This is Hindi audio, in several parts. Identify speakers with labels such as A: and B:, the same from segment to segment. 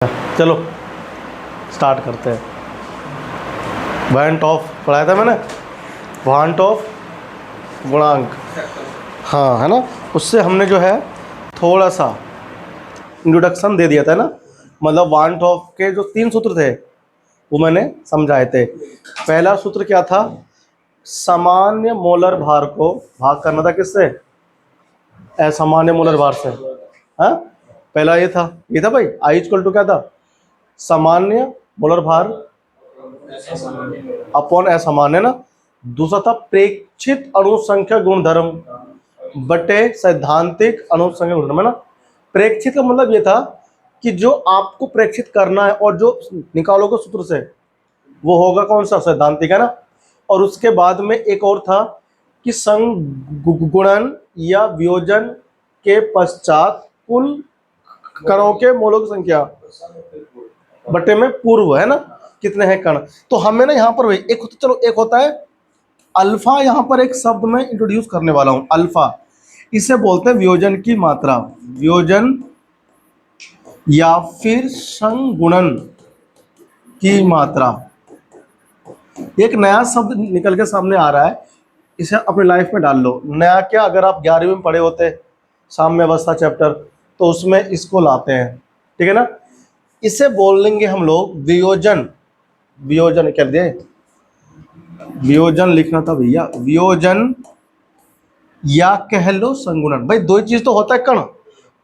A: चलो स्टार्ट करते हैं। वांट ऑफ पढ़ाया था मैंने, वांट ऑफ गुणांक, हाँ है ना। उससे हमने जो है थोड़ा सा इंट्रोडक्शन दे दिया था ना, मतलब वांट ऑफ के जो 3 सूत्र थे वो मैंने समझाए थे। पहला सूत्र क्या था, सामान्य मोलर भार को भाग करना था किससे, असामान्य मोलर भार से। हाँ पहला ये था भाई, आई इक्वल टू क्या था, सामान्य मोलर भार अपॉन असामान्य ना। दूसरा था प्रेक्षित अणु संख्या गुणधर्म बटे सैद्धांतिक अणु संख्या गुणधर्म है ना। प्रेक्षित का मतलब ये था कि जो आपको प्रेक्षित करना है और जो निकालोगे सूत्र से वो होगा कौन सा, सैद्धांतिक है ना। और उसके बाद में एक और था कि संगुणन या वियोजन के पश्चात कुल कणों के मोलों की संख्या बटे में पूर्व है ना, कितने हैं कण। तो हमें ना यहाँ पर भाई एक होता है अल्फा, यहाँ पर एक शब्द में इंट्रोड्यूस करने वाला हूं, अल्फा। इसे बोलते हैं वियोजन की मात्रा, वियोजन या फिर संगुणन की मात्रा। एक नया शब्द निकल के सामने आ रहा है, इसे अपनी लाइफ में डाल लो। नया क्या, अगर आप 11वीं में पढ़े होते साम्य अवस्था चैप्टर तो उसमें इसको लाते हैं, ठीक है ना। इसे बोलेंगे हम लोग वियोजन, वियोजन कर दिए, वियोजन लिखना था भैया, वियोजन या कह लो संगुणन। भाई दो ही चीज तो होता है कण,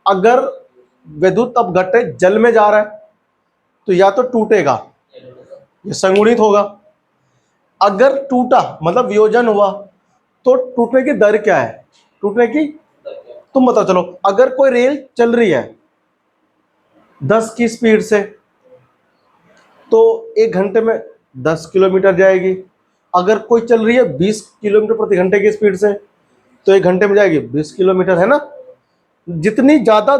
A: अगर विद्युत अपघट्य जल में जा रहा है तो या तो टूटेगा या संगुणित होगा। अगर टूटा मतलब वियोजन हुआ तो टूटने की दर क्या है, टूटने की तुम बताओ। चलो अगर कोई रेल चल रही है 10 की स्पीड से तो 1 घंटे में 10 किलोमीटर जाएगी। अगर कोई चल रही है 20 किलोमीटर प्रति घंटे की स्पीड से तो 1 घंटे में जाएगी 20 किलोमीटर है ना। जितनी ज्यादा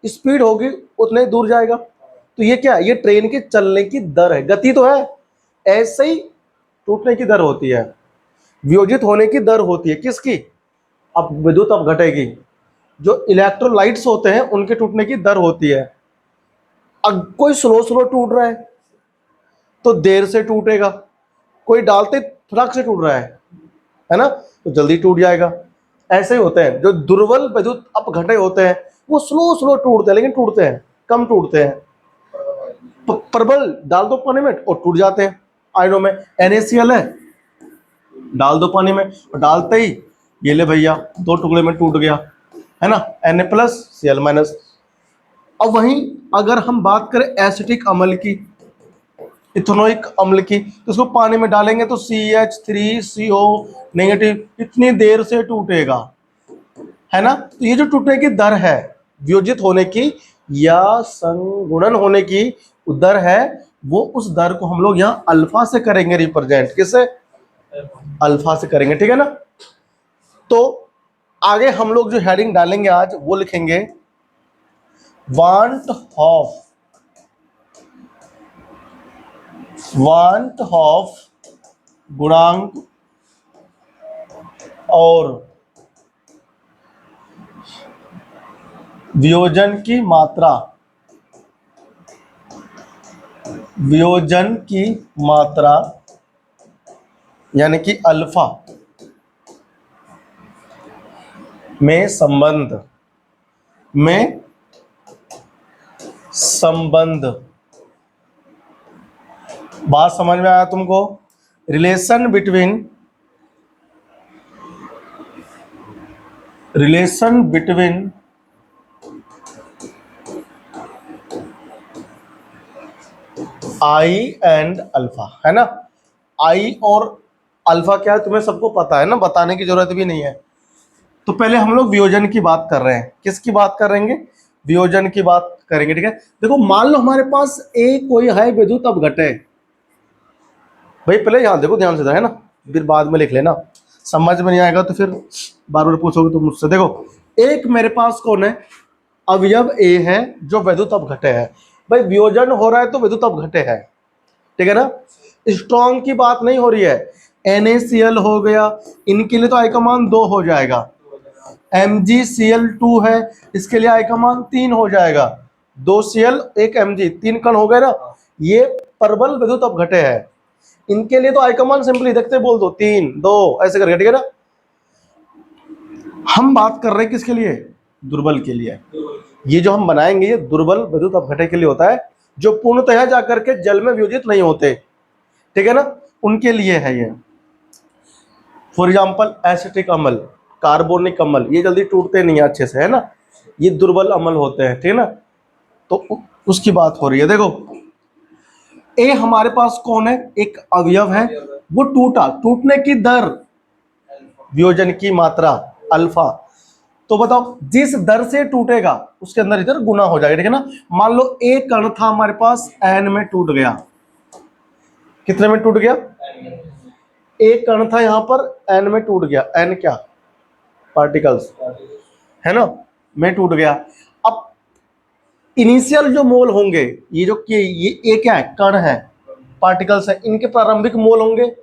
A: स्पीड होगी उतने ही दूर जाएगा। तो ये क्या है, ये ट्रेन के चलने की दर है, गति तो है। ऐसे ही टूटने की दर होती है, वियोजित होने की दर होती है किसकी, अब विद्युत अपघटय। जो इलेक्ट्रोलाइट्स होते हैं उनके टूटने की दर होती है। अब कोई स्लो टूट रहा है तो देर से टूटेगा, कोई डालते फटाक से टूट रहा है ना, तो जल्दी टूट जाएगा। ऐसे ही होते हैं जो दुर्बल विद्युत अपघटय होते हैं, वो स्लो टूटते हैं, लेकिन टूटते हैं, कम टूटते हैं। प्रबल डाल दो पानी में और टूट जाते हैं। आयनों में NaCl है, डाल दो पानी में और डालते ही ये ले भैया 2 टुकड़े में टूट गया है ना, Na+Cl-। अब वहीं अगर हम बात करें एसिटिक अम्ल की, इथेनोइक अम्ल की, तो उसको पानी में डालेंगे तो CH3CO- इतनी देर से टूटेगा है ना। तो ये जो टूटने की दर है वियोजित होने की या संगुणन होने की दर है, वो उस दर को हम लोग यहाँ अल्फा से करेंगे रिप्रेजेंट, किससे, अल्फा से करेंगे, ठीक है ना। तो आगे हम लोग जो हेडिंग डालेंगे आज वो लिखेंगे वांट ऑफ गुणांक और वियोजन की मात्रा, वियोजन की मात्रा यानी कि अल्फा में संबंध। बात समझ में आया तुमको, relation between I and alpha है ना। आई और अल्फा क्या है तुम्हें सबको पता है ना, बताने की जरूरत भी नहीं है। तो पहले हम लोग वियोजन की बात कर रहे हैं, किसकी बात करेंगे, वियोजन की बात करेंगे, ठीक है। देखो मान लो हमारे पास कोई है विद्युत अपघटय, भाई पहले यहाँ देखो ध्यान से है ना, फिर बाद में लिख लेना, समझ में नहीं आएगा तो फिर बार बार पूछोगे तो मुझसे। देखो एक मेरे पास कौन है, अवयव A है जो विद्युत अपघटय है। भाई वियोजन हो रहा है तो विद्युत अपघटय है, ठीक है ना। स्ट्रॉन्ग की बात नहीं हो रही है, NaCl हो गया, इनके लिए तो I का मान 2 हो जाएगा। MgCl2 है, इसके लिए I का मान 3 हो जाएगा। 2 Cl 1 Mg, 3 कण हो गए ना। ये प्रबल विद्युत अपघटय है। इनके लिए तो आई का मान सिंपली देखते बोल दो 3 2 ऐसे करके, ठीक है ना। हम बात कर रहे हैं किसके लिए? दुर्बल के लिए। ये जो हम बनाएंगे ये दुर्बल विद्युत अपघटय के लिए होता है, जो पूर्णतः जाकर के जल में वियोजित नहीं होते, ठीक है ना, उनके लिए है ये। फॉर एग्जाम्पल एसिटिक अम्ल, कार्बोनिक अम्ल, ये जल्दी टूटते नहीं अच्छे से, है ना, ये दुर्बल अम्ल होते हैं, ठीक है ना। तो उसकी बात हो रही है। देखो ए हमारे पास कौन है? एक अवयव है, वो टूटा, टूटने की दर, वियोजन की मात्रा अल्फा। तो बताओ जिस दर से टूटेगा उसके अंदर इधर गुना हो जाएगा, ठीक है ना। मान लो एक कण था हमारे पास, एन में टूट गया। कितने में टूट गया? एक कण था यहां पर, एन में टूट गया। एन क्या? पार्टिकल्स, है ना, में टूट गया। अब इनिशियल जो मोल होंगे, ये जो कि ये क्या है? कण है, पार्टिकल्स है, इनके प्रारंभिक मोल होंगे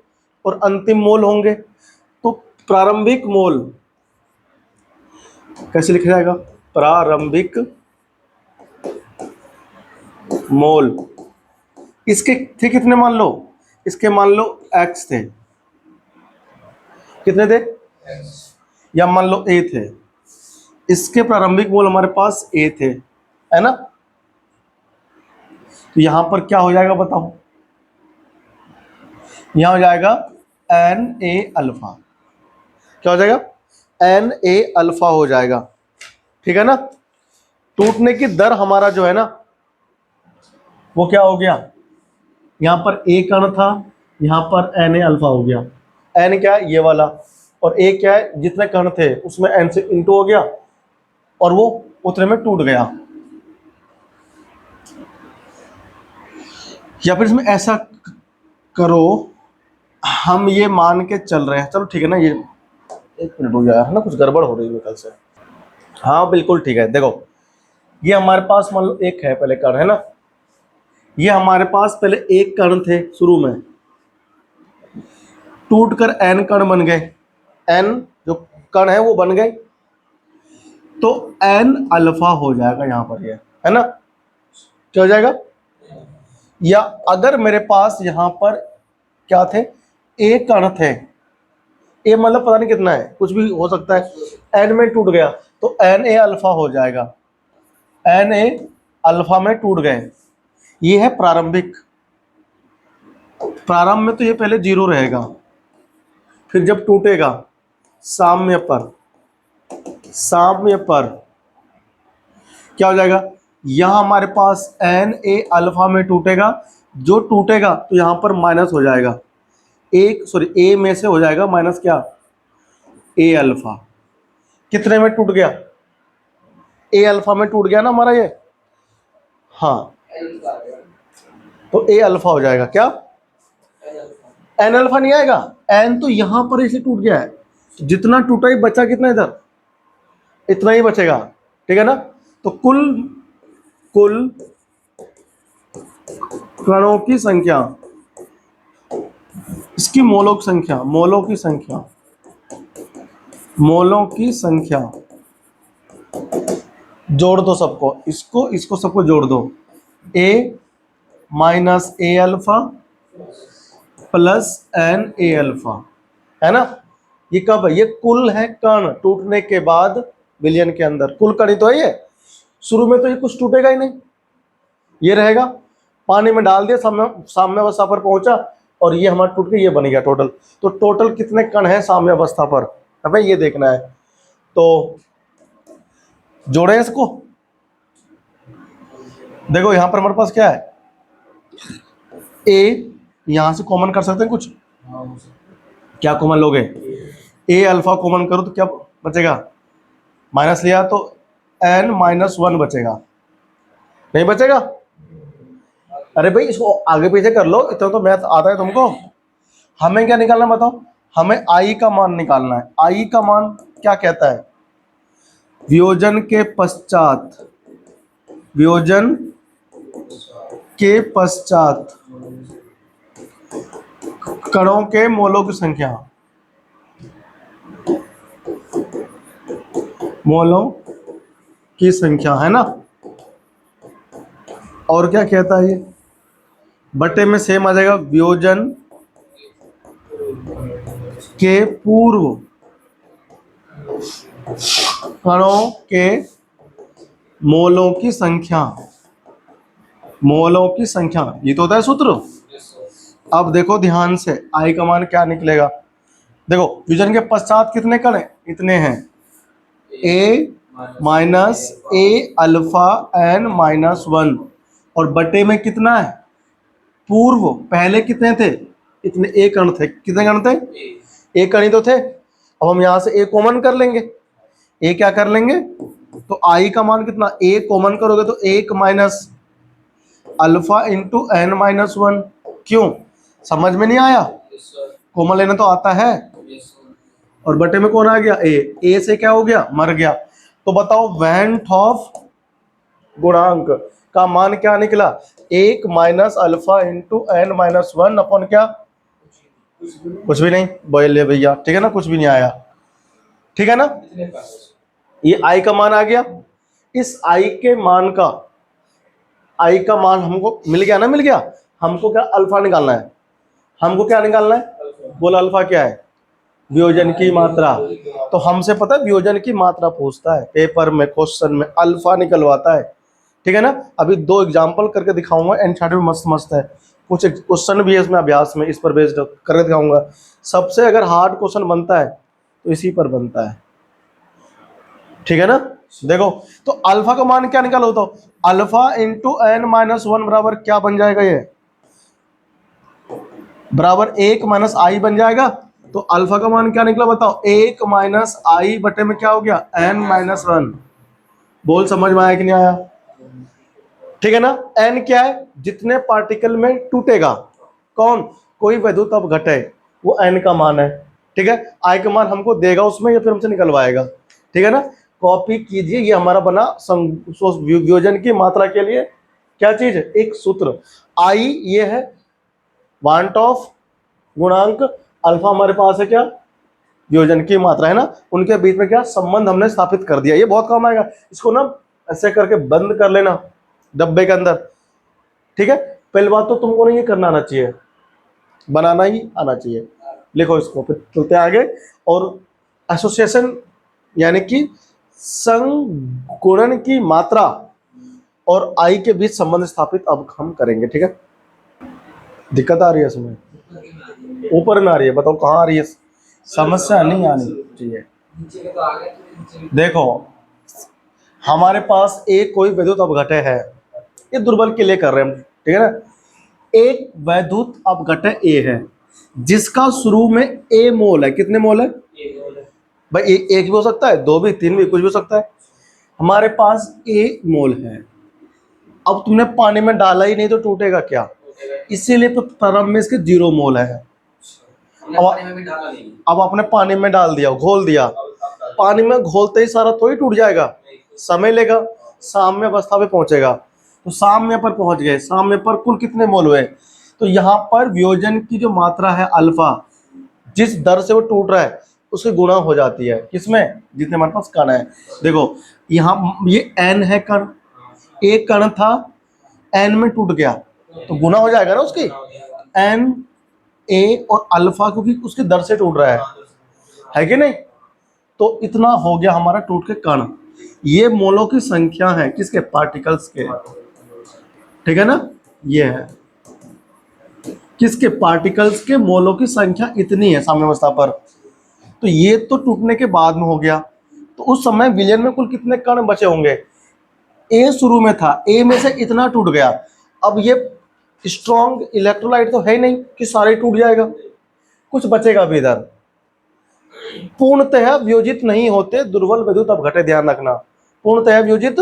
A: और अंतिम मोल होंगे। तो प्रारंभिक मोल कैसे लिखा जाएगा? प्रारंभिक मोल इसके थे कितने? मान लो इसके मान लो x थे, कितने थे? या मान लो a थे। इसके प्रारंभिक मोल हमारे पास a थे, है ना। तो यहां पर क्या हो जाएगा बताओ? यहां हो जाएगा Na अल्फा। क्या हो जाएगा? Na अल्फा हो जाएगा, ठीक है ना। टूटने की दर हमारा जो है ना वो क्या हो गया? यहां पर a कण था, यहां पर Na अल्फा हो गया। n क्या है? ये वाला। और a क्या है? जितने कण थे उसमें n से इंटू हो गया और वो उतने में टूट गया। या फिर इसमें ऐसा करो, हम ये मान के चल रहे हैं, चलो ठीक है ना, ये 1 मिनट हो गया है ना, कुछ गड़बड़ हो रही है कल से। हाँ बिल्कुल ठीक है। देखो ये हमारे पास मान लो एक है पहले कण, है ना। ये हमारे पास पहले एक कण थे शुरू में, टूट कर n कण बन गए। n जो कण है वो बन गए, तो n अल्फा हो जाएगा यहां पर, ये है ना। क्या हो जाएगा? या अगर मेरे पास यहां पर क्या थे? एक कण थे, ए मतलब पता नहीं कितना है, कुछ भी हो सकता है, एन में टूट गया तो एन ए अल्फा हो जाएगा। एन ए अल्फा में टूट गए, ये है प्रारंभिक। प्रारंभ में तो ये पहले 0 रहेगा, फिर जब टूटेगा साम्य पर, साम्य पर क्या हो जाएगा? यहां हमारे पास एन ए अल्फा में टूटेगा, जो टूटेगा तो यहां पर माइनस हो जाएगा, एक सॉरी ए में से हो जाएगा माइनस क्या? ए अल्फा। कितने में टूट गया? ए अल्फा में टूट गया ना हमारा ये, हाँ, तो ए अल्फा हो जाएगा। क्या? एन अल्फा नहीं आएगा, एन तो यहां पर इसे टूट गया है, जितना टूटा ही बचा कितना इधर, इतना ही बचेगा, ठीक है ना। तो कुल कुल कणों की संख्या, इसकी मोलों की संख्या, मोलों की संख्या, मोलों की संख्या जोड़ दो सबको, इसको इसको सबको जोड़ दो, A minus A alpha plus N A alpha, है ना। ये कब है? ये कुल है कण टूटने के बाद विलयन के अंदर, कुल कण ही तो है ये। शुरू में तो ये कुछ टूटेगा ही नहीं, ये रहेगा, पानी में डाल दिया, साम्य अवस्था पर पहुंचा और ये हमारा टूट के ये बन गया टोटल। तो टोटल कितने कण है साम्य अवस्था पर, हमें ये देखना है। तो जोड़े इसको, देखो यहां पर हमारे पास क्या है? ए यहां से कॉमन कर सकते हैं कुछ, क्या कॉमन लोगे? ए अल्फा कॉमन करो तो क्या बचेगा? माइनस लिया तो एन माइनस 1 बचेगा, नहीं बचेगा? अरे भाई इसको आगे पीछे कर लो, इतना तो मैथ आता है तुमको। हमें क्या निकालना बताओ? हमें आई का मान निकालना है। आई का मान क्या कहता है? वियोजन के पश्चात, वियोजन के पश्चात कणों के मोलों की संख्या, मोलों की संख्या, है ना। और क्या कहता है ये, बटे में सेम आ जाएगा, वियोजन के पूर्व कणों के मोलों की संख्या, मोलों की संख्या, ये तो होता है सूत्र। अब देखो ध्यान से, आई का मान क्या निकलेगा, देखो वियोजन के पश्चात कितने कण हैं, इतने हैं, ए minus A alpha N minus 1, और बटे में कितना है, पूर्व पहले कितने थे, इतने ए कण थे, कितने कण थे, ए कण ही तो थे। अब हम यहां से ए कॉमन कर लेंगे, ए क्या कर लेंगे, तो आई का मान कितना, ए कॉमन करोगे तो 1 minus alpha into N minus 1, क्यों, समझ में नहीं आया, कॉमन लेना तो आता है, और बटे में कौन आ गया, ए से क्या हो गया, मर गया। तो बताओ वेंट ऑफ गुणांक का मान क्या निकला, 1 minus alpha into N minus 1 अपन क्या, कुछ भी नहीं, बोले भैया, ठीक है ना, कुछ भी नहीं आया, ठीक है ना, ये आई का मान आ गया। इस आई के मान का, आई का मान हमको मिल गया ना, मिल गया, हमको क्या अल्फा निकालना है, हमको क्या निकालना है, बोला अल्फा क्या है, वियोजन की मात्रा। तो हमसे पता है वियोजन की मात्रा पूछता है पेपर में, क्वेश्चन में अल्फा निकलवाता है, ठीक है ना। अभी 2 एग्जांपल करके दिखाऊंगा, एनसीईआरटी में मस्त मस्त है, कुछ क्वेश्चन भी है इसमें अभ्यास में, इस पर बेस्ड करके दिखाऊंगा। सबसे अगर हार्ड क्वेश्चन बनता है तो इसी पर बनता है, ठीक है ना। देखो तो अल्फा का मान क्या निकालो, तो अल्फा इंटू एन माइनस 1 बराबर क्या बन जाएगा, ये बराबर 1 माइनस आई बन जाएगा। तो अल्फा का मान क्या निकला बताओ, 1 माइनस आई बटे में क्या हो गया, एन माइनस 1। बोल समझ में आया कि नहीं आया, ठीक है ना। एन क्या है, जितने पार्टिकल में टूटेगा कौन, कोई वैद्युत अपघटय, वो एन का मान है, ठीक है। आई का मान हमको देगा उसमें, या फिर हमसे निकलवाएगा, ठीक है ना। कॉपी कीजिए, ये हमारा बना वियोजन की मात्रा के लिए क्या चीज है, एक सूत्र। आई ये है वांट ऑफ गुणांक, अल्फा हमारे पास है क्या, वियोजन की मात्रा, है ना। उनके बीच में क्या संबंध हमने स्थापित कर दिया, ये बहुत काम आएगा। इसको ना ऐसे करके बंद कर लेना डब्बे के अंदर, ठीक है। पहली बात तो तुमको नहीं ये करना आना चाहिए, बनाना ही आना चाहिए। लिखो इसको, फिर चलते आगे। और एसोसिएशन यानी कि संगुणन की मात्रा और आई के बीच संबंध स्थापित अब हम करेंगे, ठीक है। दिक्कत आ रही है इसमें, ऊपर में आ रही है, बताओ कहाँ आ रही है, समस्या नहीं आनी चाहिए। देखो हमारे पास एक कोई वैद्युत अपघटय है, ये दुर्बल के लिए कर रहे हैं हम, ठीक है ना। एक वैद्युत अपघटय ए है जिसका शुरू में ए मोल है, कितने मोल है भाई, एक भी हो सकता है, 2 भी, 3 भी, कुछ भी हो सकता है। हमारे पास ए मोल है, अब तुमने पानी में डाला ही नहीं तो टूटेगा क्या, इसीलिए प्रारंभ में इसके 0 मोल है। अब आपने पानी में डाल दिया, घोल दिया, पानी में घोलते ही सारा थोड़ी टूट जाएगा, समय लेगा, साम्य अवस्था पे पहुंचेगा। तो साम्य पर पहुंच गए, साम्य पर कुल कितने मोल हुए, तो यहाँ पर वियोजन की जो मात्रा है अल्फा, जिस दर से वो टूट रहा है उसकी गुणा हो जाती है, किसमें, जितने हमारे पास कण है। देखो यहाँ ये एन है कण, एक कण था एन में टूट गया तो गुना हो जाएगा ना उसकी, एन ए और अल्फा, क्योंकि उसकी दर से टूट रहा है कि नहीं। तो इतना हो गया हमारा टूट के कण, ये मोलों की संख्या है किसके, पार्टिकल्स के, ठीक है ना। ये है किसके, पार्टिकल्स के मोलों की संख्या इतनी है साम्यावस्था पर। तो ये तो टूटने के बाद में हो गया, तो उस समय विलयन में कुल कितने कण बचे होंगे, ए शुरू में था, ए में से इतना टूट गया। अब ये स्ट्रॉन्ग इलेक्ट्रोलाइट तो है ही नहीं कि सारे टूट जाएगा, कुछ बचेगा भी इधर। पूर्णतः वियोजित नहीं होते दुर्बल वैद्युत अपघटय, ध्यान रखना, पूर्णतः वियोजित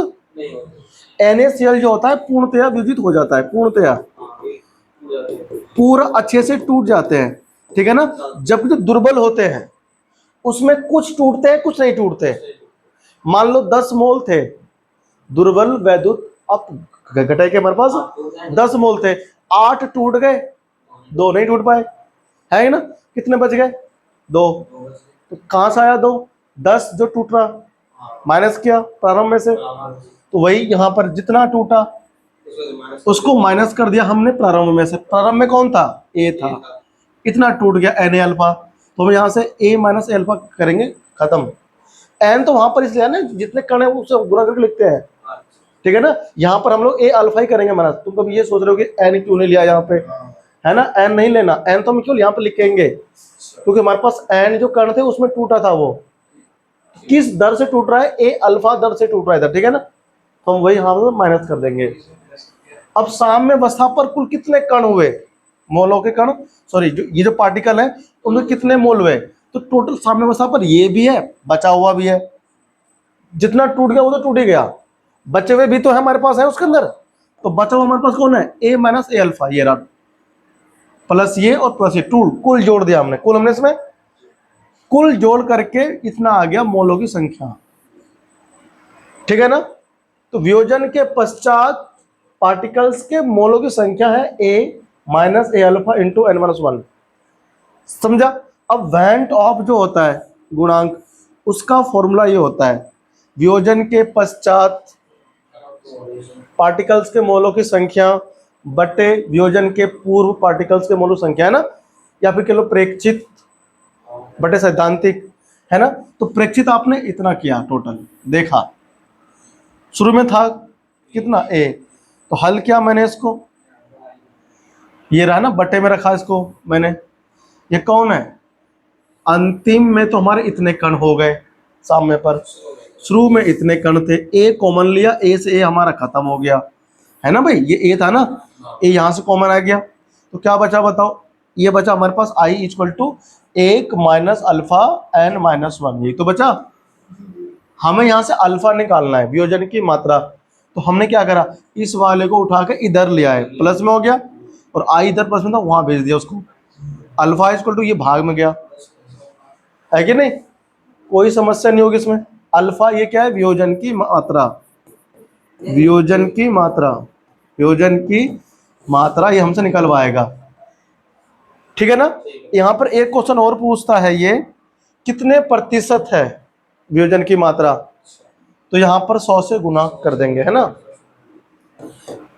A: NaCl जो होता है पूर्णतः वियोजित हो जाता है, पूर्णतः पूरा अच्छे से टूट जाते हैं, ठीक है ना। जबकि जो दुर्बल होते हैं उसमें कुछ टूटते हैं कुछ नहीं टूटते। मान लो 10 मोल थे दुर्बल वैद्युत अपघटय के, हमारे पास 10 मोल थे, 8 टूट गए, 2 नहीं टूट पाए, है ना। कितने बच गए, 2। तो कहां से आया 2, 10 जो टूट रहा माइनस किया प्रारंभ में से, तो वही यहां पर जितना टूटा उसको माइनस कर दिया हमने प्रारंभ में से। प्रारंभ में कौन था? ए था। इतना टूट गया एन ए अल्फा, तो हम यहाँ से ए माइनस ए अल्फा करेंगे, खत्म। एन तो वहां पर इसलिए है ना, जितने कण है उससे गुणा करके लिखते हैं, ठीक है ना। यहाँ पर हम लोग ए अल्फा ही करेंगे माइनस। तुम कभी ये सोच रहे हो कि एन क्यों नहीं लिया यहाँ पे, है ना, एन नहीं लेना। एन तो हम क्यों यहाँ पे लिखेंगे, क्योंकि हमारे पास एन जो कण थे उसमें टूटा था, वो किस दर से टूट रहा है? ए अल्फा दर से टूट रहा है इधर, ठीक है ना। तो हम वही यहाँ पर माइनस कर देंगे। अब साम्य अवस्था पर कुल कितने कण हुए? मोलों के कण, सॉरी जो ये जो पार्टिकल है उनके कितने मोल हुए? तो टोटल साम्य अवस्था पर ये भी है, बचा हुआ भी है। जितना टूट गया वो तो टूट ही गया, बचे हुए भी तो है हमारे पास है उसके अंदर। तो बचा हुआ हमारे पास कौन है? ए माइनस ए अल्फा, ये रहा, प्लस ये और प्लस ये, टू कुल जोड़ दिया हमने। कुल हमने इसमें कुल जोड़ करके इतना आ गया मोलों की संख्या, ठीक है ना। तो वियोजन के पश्चात पार्टिकल्स के मोलों की संख्या है A minus A alpha into N minus one, समझा। अब वैंट ऑफ जो होता है गुणांक, उसका फॉर्मूला ये होता है, वियोजन के पश्चात पार्टिकल्स के मोलों की संख्या बटे वियोजन के पूर्व पार्टिकल्स के मोलों की संख्या, है ना, या फिर कह लो प्रेक्षित बटे सैद्धांतिक, है ना। तो प्रेक्षित आपने इतना किया टोटल, देखा शुरू में था कितना ए, तो हल किया मैंने इसको, ये रहा ना, बटे में रखा इसको मैंने। ये कौन है? अंतिम में तो हमारे इतने कण हो गए साम्य पर, शुरू में इतने कण थे, ए कॉमन लिया, ए से ए हमारा खत्म हो गया, है ना भाई। ये ए था ना, ए यहां से कॉमन आ गया, तो क्या बचा बताओ? ये बचा हमारे पास आई इक्वल टू एक minus alpha N minus one, ये तो बचा। हमें यहाँ से अल्फा निकालना है, वियोजन की मात्रा। तो हमने क्या करा, इस वाले को उठा के इधर ले आए, प्लस में हो गया, और आई इधर प्लस में था वहां भेज दिया उसको। अल्फा इक्वल टू ये भाग में गया, है कि नहीं, कोई समस्या नहीं होगी इसमें। अल्फा ये क्या है? वियोजन की मात्रा, वियोजन की मात्रा, वियोजन की मात्रा ये हमसे निकलवाएगा, ठीक है ना। यहाँ पर एक क्वेश्चन और पूछता है, ये कितने प्रतिशत है वियोजन की मात्रा? तो यहाँ पर 100 से गुना कर देंगे, है ना।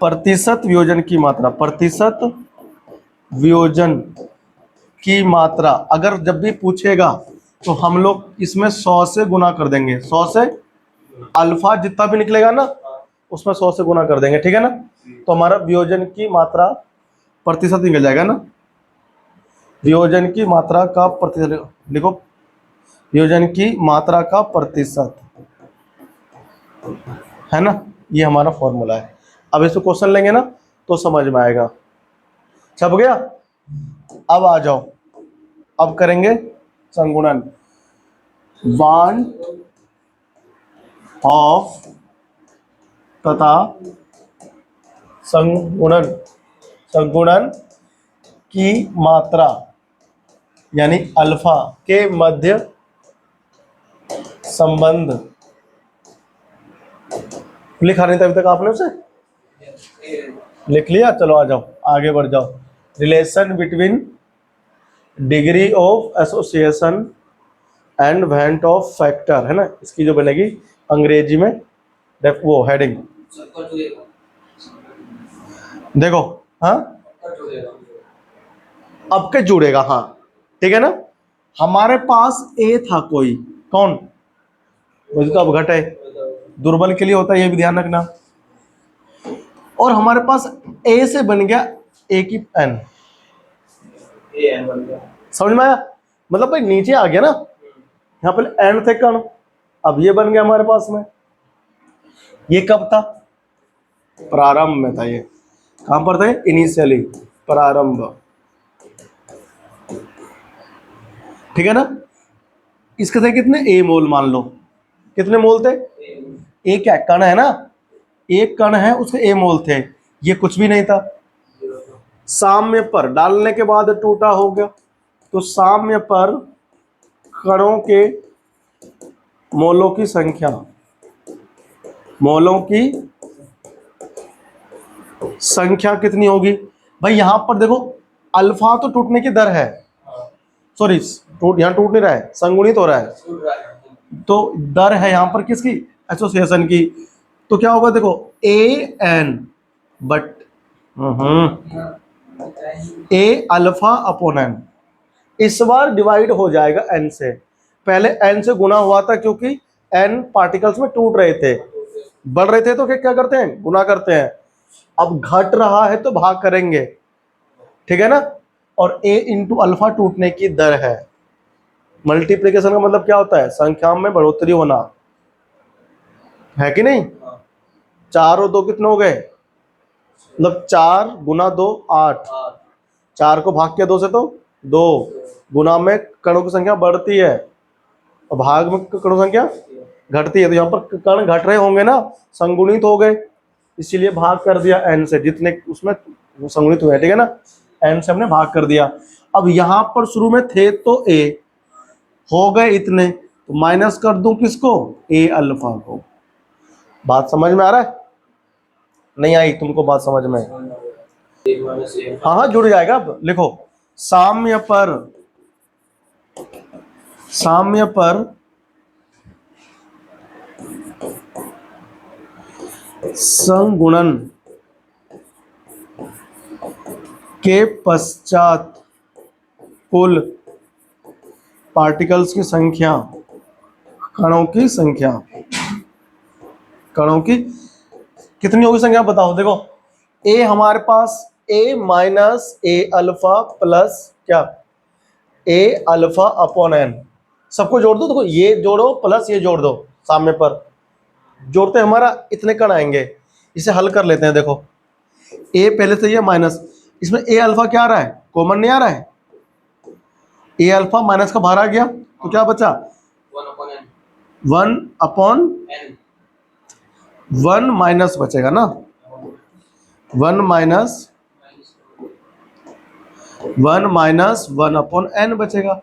A: प्रतिशत वियोजन की मात्रा, प्रतिशत वियोजन की मात्रा अगर जब भी पूछेगा तो हम लोग इसमें 100 से गुना कर देंगे, 100 से अल्फा जितना भी निकलेगा ना उसमें 100 से गुना कर देंगे, ठीक है ना। तो हमारा वियोजन की मात्रा प्रतिशत निकल जाएगा ना। वियोजन की मात्रा का प्रतिशत लिखो, वियोजन की मात्रा का प्रतिशत, है ना, ये हमारा फॉर्मूला है। अब इसको क्वेश्चन लेंगे ना तो समझ में आएगा। छप गया? अब आ जाओ, अब करेंगे संगुणन, वांट ऑफ तथा संगुणन, संगुणन की मात्रा यानी अल्फा के मध्य संबंध। लिखा नहीं था अभी तक आपने उसे? लिख लिया? चलो आ जाओ, आगे बढ़ जाओ। Relation between degree of association and went of factor, है ना, इसकी जो बनेगी अंग्रेजी में वो हेडिंग देखो। हाँ अब के जुड़ेगा, हाँ ठीक है ना। हमारे पास ए था कोई, कौन? वही तो अब घट है, दुर्बल के लिए होता है, ये भी ध्यान रखना। और हमारे पास ए से बन गया ए की एन, समझ में आया? मतलब भाई नीचे आ गया ना, यहाँ पे एन थे कण, अब ये बन गया हमारे पास में। ये कब था? प्रारंभ में था। ये कहां पर थे? इनिशियली, प्रारंभ, ठीक है ना। इसके थे कितने? ए मोल मान लो। कितने मोल थे? ए क्या कण है ना, एक कण है उसके ए मोल थे। ये कुछ भी नहीं था, साम्य पर डालने के बाद टूटा हो गया। तो साम्य पर कणों के मोलों की संख्या, मोलों की संख्या कितनी होगी भाई? यहां पर देखो अल्फा तो टूटने की दर है, सॉरी यहां टूट नहीं रहा है, संगुणित हो रहा है। तो दर है यहां पर किसकी? एसोसिएशन की। तो क्या होगा देखो, A N but A alpha upon N, इस बार डिवाइड हो जाएगा एन से। पहले एन से गुना हुआ था क्योंकि एन पार्टिकल्स में टूट रहे थे, बढ़ रहे थे तो क्या करते हैं, गुना करते हैं। अब घट रहा है तो भाग करेंगे, ठीक है ना। और ए इंटू अल्फा टूटने की दर है। मल्टीप्लिकेशन का मतलब क्या होता है, संख्या में बढ़ोतरी होना, है कि नहीं। 4 और 2 कितने हो गए, मतलब 4 गुना 2 8, 4 को भाग किया 2 से तो 2, गुना में कणों की संख्या बढ़ती है और भाग में कणों की संख्या घटती है। तो यहाँ पर कण घट रहे होंगे ना, संगुणित हो गए, इसीलिए भाग कर दिया एन से, जितने उसमें संगुणित हुए, ठीक है ना। एन से हमने भाग कर दिया। अब यहाँ पर शुरू में थे तो ए हो गए इतने, तो माइनस कर दूं किसको, ए अल्फा को। बात समझ में आ रहा है, नहीं आई तुमको बात समझ में। हाँ हाँ जुड़ जाएगा। अब लिखो, साम्य पर संगुणन के पश्चात कुल पार्टिकल्स की संख्या, कणों की संख्या, कणों की कितनी होगी संख्या बताओ। देखो ए हमारे पास ए माइनस ए अल्फा प्लस क्या, ए अल्फा अपॉन एन, सबको जोड़ दो। देखो ये जोड़ो प्लस ये जोड़ दो, सामने पर जोड़ते हमारा इतने कण आएंगे। इसे हल कर लेते हैं। देखो ए पहले से ये माइनस, इसमें ए अल्फा क्या आ रहा है, कॉमन नहीं आ रहा है। ए अल्फा माइनस का बाहर आ गया तो क्या बचा, 1 अपॉन 1 माइनस बचेगा ना, 1 माइनस 1 अपॉन एन बचेगा,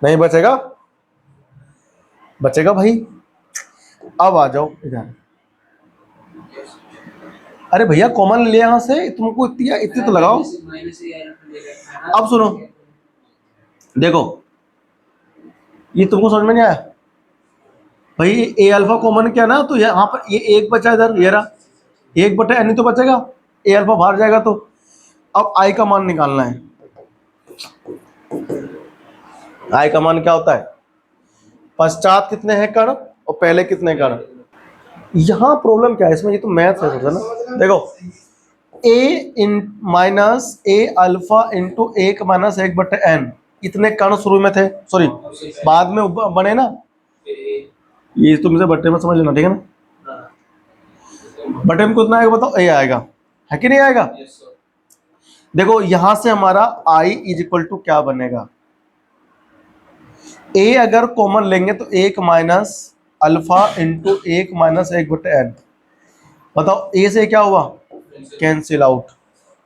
A: नहीं बचेगा, बचेगा भाई। अब आ जाओ इधर, अरे भैया कॉमन ले यहां से, तुमको इतनी तो लगाओ। अब सुनो, देखो ये तुमको समझ में नहीं आया भाई, ए अल्फा कॉमन क्या ना, तो यहाँ पर ये एक बचा, इधर ये रहा 1/n ही तो बचेगा, ए अल्फा बाहर जाएगा तो। अब आई का मान निकालना है। आई का मान क्या होता है, पश्चात कितने हैं कण और पहले कितने कण। यहाँ प्रॉब्लम क्या है इसमें, ये तो मैथ है थोड़ा ना। देखो ए इन minus A alpha into 1 minus 1/n, इतने कण शुरू में थे, सॉरी बाद में बने ना, ये तुमसे बट्टे में समझ लेना, ठीक है ना। बटे में कितना आएगा बताओ, ए आएगा, है कि नहीं आएगा। देखो यहां से हमारा i इज इक्वल टू क्या बनेगा, ए अगर कॉमन लेंगे तो 1 minus alpha into 1 minus 1/n। बताओ ए से क्या हुआ, कैंसिल आउट,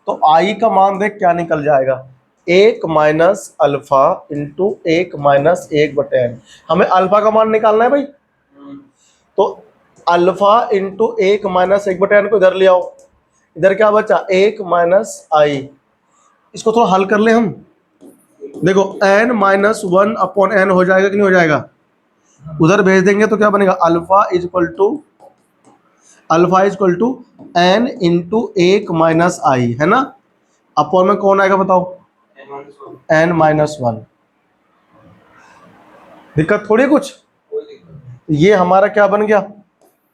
A: तो i का मान देख क्या निकल जाएगा, 1 minus alpha into 1 minus 1/n। हमें अल्फा का मान निकालना है भाई, तो अल्फा इंटू 1 माइनस 1/n को इधर ले आओ, इधर क्या बचा 1 माइनस आई। इसको थोड़ा हल कर ले हम। देखो n माइनस 1 अपॉन n हो जाएगा कि नहीं हो जाएगा, उधर भेज देंगे तो क्या बनेगा, alpha is equal to n into 1 minus I, है ना। अपॉन में कौन आएगा बताओ, n माइनस 1। दिक्कत थोड़ी कुछ, ये हमारा क्या बन गया,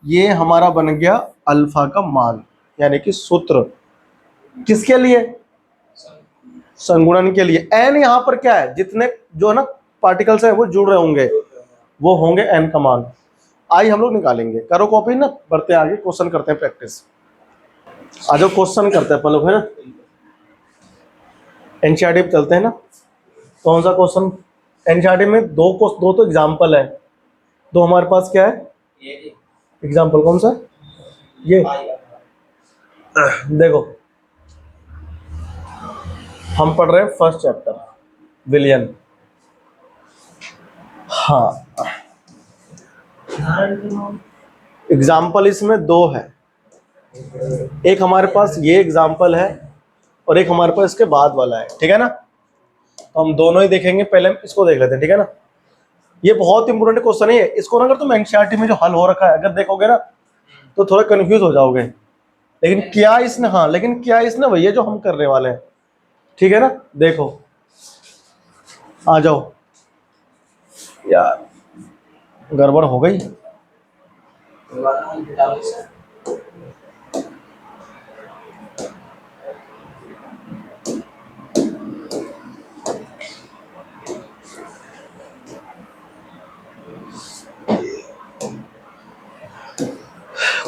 A: ये हमारा बन गया अल्फा का मान, यानी कि सूत्र किसके लिए, संगुणन के लिए। n यहाँ पर क्या है, जितने जो है ना पार्टिकल्स है वो जुड़ रहे होंगे, वो होंगे n का मान। आई हम लोग निकालेंगे, करो कॉपी ना, बढ़ते आगे क्वेश्चन करते हैं प्रैक्टिस। आ जाओ क्वेश्चन करते हैं अपन लोग, है ना। एनसीईआरटी पे चलते हैं ना। कौन सा क्वेश्चन, एनसीईआरटी में दो तो एग्जाम्पल है, दो हमारे पास क्या है एग्जाम्पल, कौन सा ये देखो, हम पढ़ रहे हैं फर्स्ट चैप्टर विलियन। हाँ एग्जाम्पल इसमें दो है, एक हमारे पास ये एग्जाम्पल है और एक हमारे पास इसके बाद वाला है, ठीक है ना। तो हम दोनों ही देखेंगे, पहले हम इसको देख लेते हैं, ठीक है ना। ये बहुत इंपॉर्टेंट क्वेश्चन है, इसको ना अगर तुम एनसीईआरटी में जो हल हो रखा है अगर देखोगे ना तो थोड़ा कंफ्यूज हो जाओगे। लेकिन क्या इसने, हाँ लेकिन क्या इसने भैया जो हम करने वाले हैं, ठीक है ना। देखो आ जाओ यार, गड़बड़ हो गई।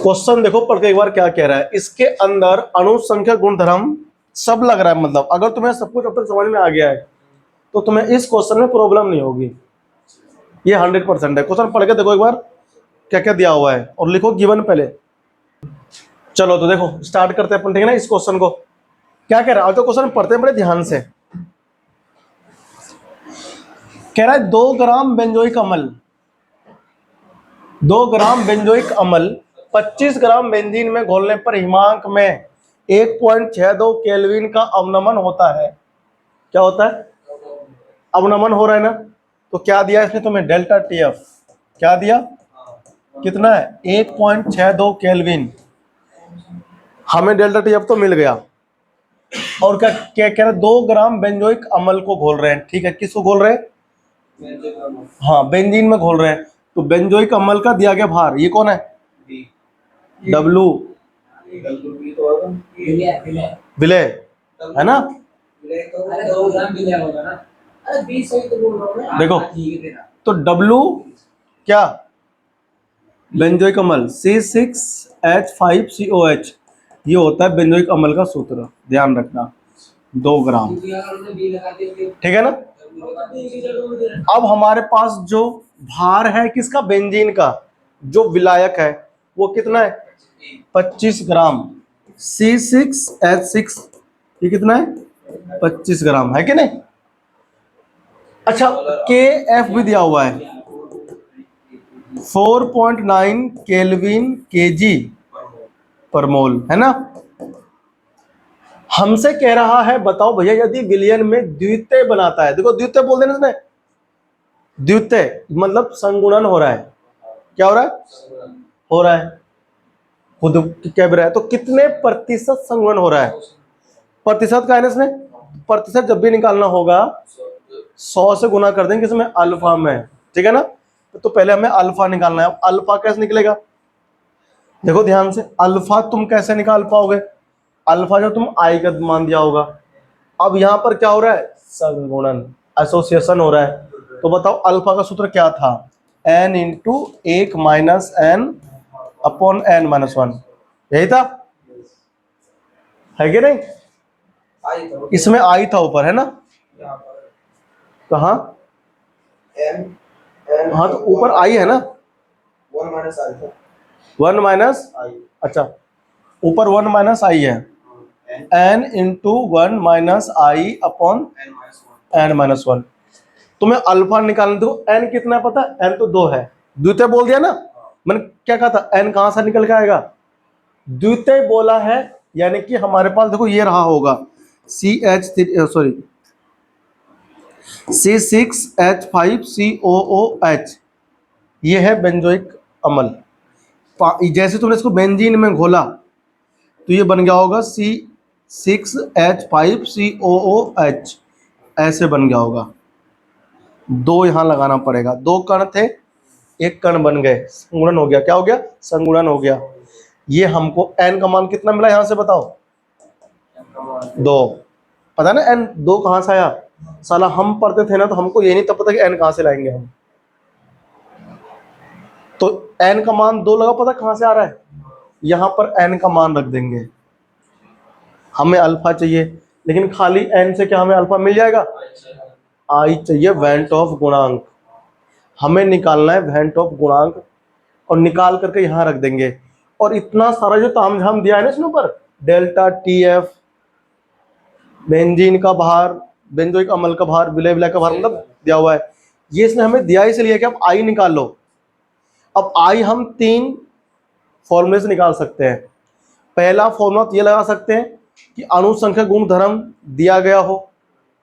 A: क्वेश्चन देखो पढ़ के एक बार क्या कह रहा है। इसके अंदर अणु संख्या गुणधर्म सब लग रहा है, मतलब अगर तुम्हें सब कुछ अब तक समझ में आ गया है तो तुम्हें इस क्वेश्चन में प्रॉब्लम नहीं होगी, ये 100% है। क्वेश्चन पढ़ के देखो एक बार क्या क्या दिया हुआ है और लिखो गिवन पहले। चलो तो देखो स्टार्ट करते हैं अपन, ठीक है ना। इस क्वेश्चन को क्या कह रहा है, तो क्वेश्चन पढ़ते हैं बड़े ध्यान से। कह रहा है 2 ग्राम बेंजोइक अम्ल, 2 ग्राम बेंजोइक अम्ल 25 ग्राम बेंजीन में घोलने पर हिमांक में 1.62 केल्विन का अवनमन होता है। क्या होता है, अवनमन हो रहा है ना। तो क्या दिया इसने तुम्हें, डेल्टा टीएफ क्या दिया, कितना है 1.62 केल्विन। हमें डेल्टा टीएफ तो मिल गया। और क्या क्या कह रहा है, 2 ग्राम बेंजोइक अम्ल को घोल रहे हैं, ठीक है। किसको घोल रहे हैं, हाँ बेंजीन में घोल रहे हैं। तो बेंजोइक अम्ल का दिया गया भार, ये कौन है, डब्लू, विलय है ना। देखो तो डब्लू क्या, बेंजोइक अम्ल C6H5COH, ये होता है बेंजोइक अम्ल का सूत्र, ध्यान रखना 2 ग्राम, ठीक है ना। अब हमारे पास जो भार है किसका, बेंजीन का, जो विलायक है वो कितना है 25 ग्राम। C6H6 ये कितना है 25 ग्राम, है कि नहीं। अच्छा KF भी दिया हुआ है 4.9 केल्विन केजी पर मोल, है ना। हमसे कह रहा है बताओ भैया यदि विलयन में द्वितीय बनाता है, देखो द्वितीय बोल देना इसने, द्वितीय मतलब संगुणन हो रहा है। क्या हो रहा है, हो रहा है, खुद कह रहा है। तो कितने प्रतिशत संगुणन हो रहा है, प्रतिशत का है ना इसने, प्रतिशत जब भी निकालना होगा 100 से गुना कर देंगे इसमें अल्फा में, ठीक है ना। तो पहले हमें अल्फा निकालना है। अल्फा कैसे निकलेगा, देखो ध्यान से, अल्फा तुम कैसे निकाल पाओगे, अल्फा जो तुम आई का मान दिया होगा। अब यहां पर क्या हो रहा है, संगुणन, एसोसिएशन हो रहा है। तो बताओ अल्फा का सूत्र क्या था, n into 1 minus n upon n minus 1, यही था, है कि नहीं। इसमें आई था ऊपर, है ना, कहा, हाँ तो ऊपर आई है ना, 1 माइनस, अच्छा ऊपर 1 माइनस आई है, n इंटू 1 माइनस आई अपॉन n माइनस 1। तुम्हें अल्फा निकालना, दो n कितना है पता है, n तो 2 है, द्वितीय बोल दिया ना। मैंने क्या कहा था, n कहां से निकल के आएगा, द्वितीय बोला है, यानी कि हमारे पास देखो ये रहा होगा C6H5COOH, ये है बेंजोइक अम्ल। जैसे तुमने इसको बेंजीन में घोला तो ये बन गया होगा C6H5COOH, ऐसे बन गया होगा। 2 यहां लगाना पड़ेगा, 2 कण थे, 1 कण बन गए, संगुणन हो गया। क्या हो गया, संगुणन हो गया। ये हमको n का मान कितना मिला यहां से बताओ, 2, पता है ना n 2 कहां से आया, साला हम पढ़ते थे ना तो हमको ये नहीं तब पता कि n कहां से लाएंगे हम। तो n का मान 2 लगा, पता कहां से आ रहा है, यहां पर n का मान रख देंगे। हमें अल्फा चाहिए, लेकिन खाली n से क्या हमें अल्फा मिल जाएगा, आई चाहिए वेंट ऑफ गुणांक, हमें निकालना है वेंट ऑफ गुणांक, और निकाल करके यहां रख देंगे। और इतना सारा जो तामझाम दिया है ना इसके ऊपर, डेल्टा टीएफ, बेंजीन का भार, बेंजोइक अम्ल का भार, विलय विलय का भार, मतलब दिया हुआ है। ये इसने हमें दिया इसलिए कि अब आई निकाल लो। अब आई हम 3 फॉर्मूले से निकाल सकते हैं। पहला फॉर्मूला तो ये लगा सकते हैं कि अणु संख्या गुण धर्म दिया गया हो,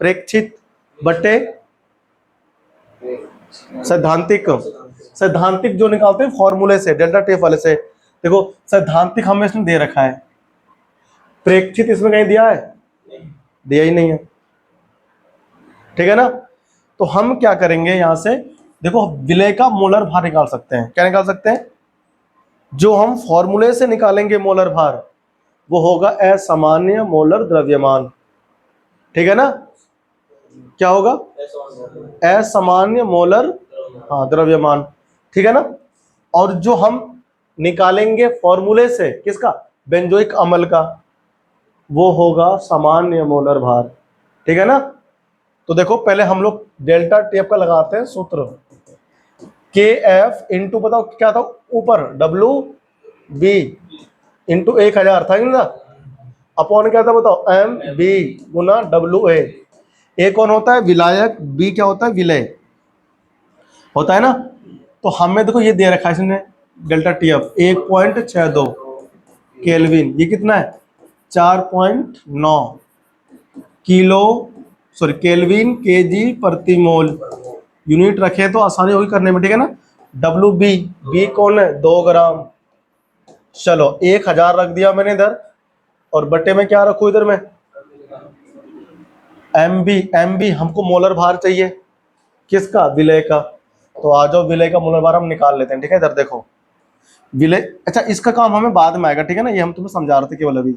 A: प्रेक्षित बटे सैद्धांतिक, सैद्धांतिक जो निकालते हैं फॉर्मूले से, डेल्टा टेप वाले से। देखो सैद्धांतिक हमें इसमें दे रखा है, प्रेक्षित इसमें कहीं दिया है? दिया ही नहीं है, ठीक है ना। तो हम क्या करेंगे यहां से, देखो विलय का मोलर भार निकाल सकते हैं। क्या निकाल सकते हैं? जो हम फॉर्मूले से निकालेंगे मोलर भार, वो होगा असामान्य मोलर द्रव्यमान, ठीक है ना। क्या होगा? असामान्य मोलर, हाँ, द्रव्यमान, ठीक है ना। और जो हम निकालेंगे फॉर्मूले से, किसका? बेंजोइक अम्ल का, वो होगा सामान्य मोलर भार, ठीक है ना। तो देखो पहले हम लोग डेल्टा टेप का लगाते हैं सूत्र, के एफ इंटू, बताओ क्या था ऊपर, डब्ल्यू बी इंटू 1000 था ना, अपॉन क्या था बताओ, एम बी गुना डब्ल्यू ए। ए कौन होता है? विलायक, बी क्या होता है? विलय होता है ना। तो हमें देखो ये दे रखा है इसने, डेल्टा टी एफ 1.62 केल्विन, ये कितना है? 4.9 किलो, सॉरी केल्विन केजी प्रति मोल। यूनिट रखे तो आसानी होगी करने में, ठीक है ना। डब्ल्यू बी, बी कौन है? 2 ग्राम। चलो 1000 रख दिया मैंने इधर, और बटे में क्या रखू इधर में? एम बी, एम बी हमको मोलर भार चाहिए, किसका? विलय का। तो आ जाओ विलय का मोलर भार हम निकाल लेते हैं, ठीक है। इधर देखो विलय, अच्छा इसका काम हमें बाद में आएगा, ठीक है ना, ये हम तुम्हें समझा रहे थे केवल अभी।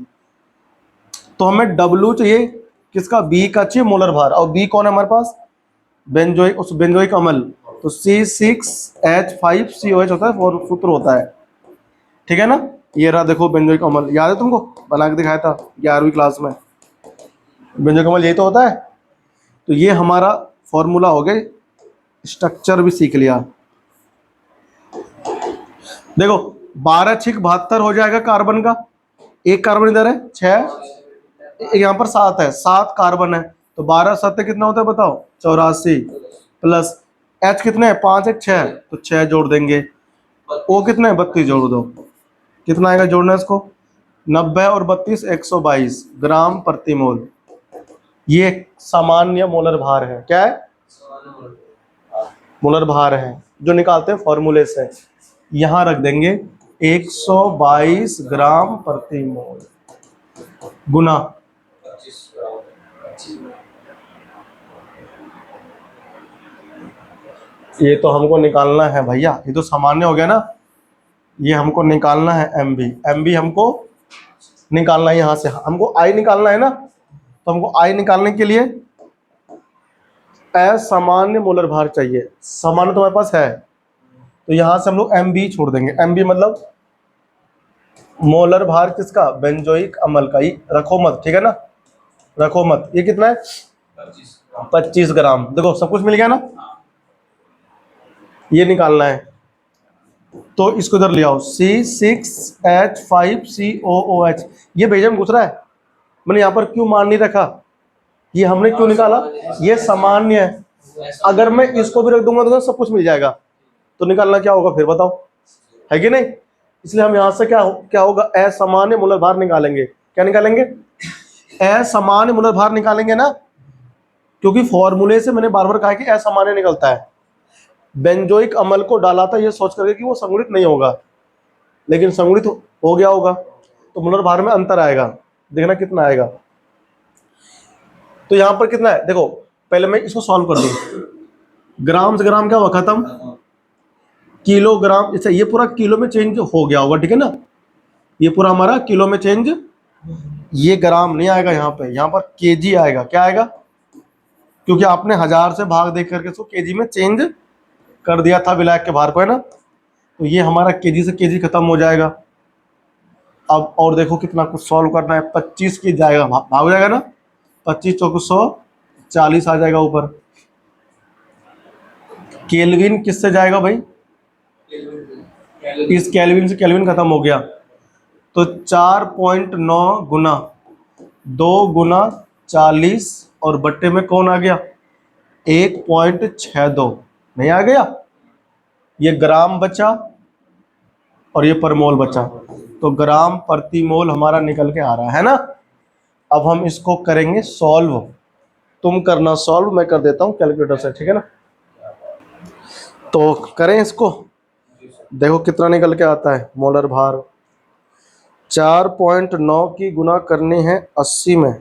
A: तो हमें डब्ल्यू चाहिए, किसका? बी का चाहिए मोलर भार, और बी कौन है हमारे पास? बेंजोइक, उस बेंजोइक अम्ल। तो C6H5COH होता है, और सूत्र होता है, ठीक है ना। ये रहा देखो बेंजोइक अम्ल, याद है तुमको? बना के दिखाया था 11वीं क्लास में। बेंजोइक अम्ल यही तो होता है। तो ये हमारा फॉर्मूला हो गया, स्ट्रक्चर भी सीख लिया। देखो 12 छिक 72 हो जाएगा कार्बन का, एक कार्बन इधर है 6, यहाँ पर 7 है, 7 कार्बन है, तो 12 7 कितना होता है बताओ? 84 प्लस H कितने हैं? 5 1 6, तो 6 जोड़ देंगे। O कितने हैं? 32 जोड़ दो, कितना आएगा जोड़ना इसको? 90 और 32 122 ग्राम प्रति मोल। ये सामान्य मोलर भार है। क्या है? मोलर भार है जो निकालते हैं फॉर्मूले से। यहां रख देंगे 122 ग्राम प्रति मोल गुना, ये तो हमको निकालना है भैया, ये तो सामान्य हो गया ना, ये हमको निकालना है एम बी, एम बी हमको निकालना है, यहाँ से हमको आई निकालना है ना। तो हमको आई निकालने के लिए असामान्य मोलर भार चाहिए, सामान्य तो हमारे पास है, तो यहाँ से हम लोग एम बी छोड़ देंगे। एम बी मतलब मोलर भार किसका? बेंजोइक अम्ल का। ही रखो मत, ठीक है ना, रखो मत। ये कितना है? 25 ग्राम। देखो सब कुछ मिल गया ना, ये निकालना है। तो इसको इधर ले आओ, C6H5COOH, ये भेजा में घुस रहा है, मैंने यहाँ पर क्यों मान नहीं रखा? ये हमने क्यों निकाला? ये सामान्य है, अगर मैं इसको भी रख दूंगा तो सब कुछ मिल जाएगा, तो निकालना क्या होगा फिर बताओ, है कि नहीं। इसलिए हम यहाँ से क्या होगा? असामान्य मोलर भार निकालेंगे। क्या निकालेंगे? असामान्य मोलर भार निकालेंगे ना, क्योंकि फॉर्मूले से मैंने बार बार कहा कि असामान्य निकलता है। बेंजोइक अम्ल को डाला था ये सोच करके कि वो संगुणित नहीं होगा, लेकिन संगुणित हो गया होगा, तो मोलर भार में अंतर आएगा, देखना कितना आएगा। तो यहाँ पर कितना है देखो, पहले मैं इसको सॉल्व कर दूं, ग्राम से ग्राम क्या हुआ? खत्म, किलोग्राम, अच्छा ये पूरा किलो में चेंज हो गया होगा, ठीक है ना, ये पूरा हमारा किलो में चेंज, ये ग्राम नहीं आएगा यहाँ पे, यहाँ पर केजी आएगा। क्या आएगा? क्योंकि आपने 1000 से भाग दे करके इसको केजी में चेंज कर दिया था विलायक के भार को, है ना। तो ये हमारा केजी से केजी खत्म हो जाएगा। अब और देखो कितना कुछ सॉल्व करना है, 25 की जाएगा, भाग हो जाएगा ना, 25 चौक 140 आ जाएगा ऊपर। केल्विन किससे जाएगा भाई? इस केल्विन से केल्विन खत्म हो गया, तो 4.9 गुना 2 गुना 40 और बट्टे में कौन आ गया? 1.62, नहीं आ गया? ये ग्राम बचा और ये पर मोल बचा, तो ग्राम प्रति मोल हमारा निकल के आ रहा है ना। अब हम इसको करेंगे सॉल्व, तुम करना सॉल्व, मैं कर देता हूँ कैलकुलेटर से, ठीक है ना। तो करें इसको, देखो कितना निकल के आता है मोलर भार। 4.9 की गुना करनी है 80 में,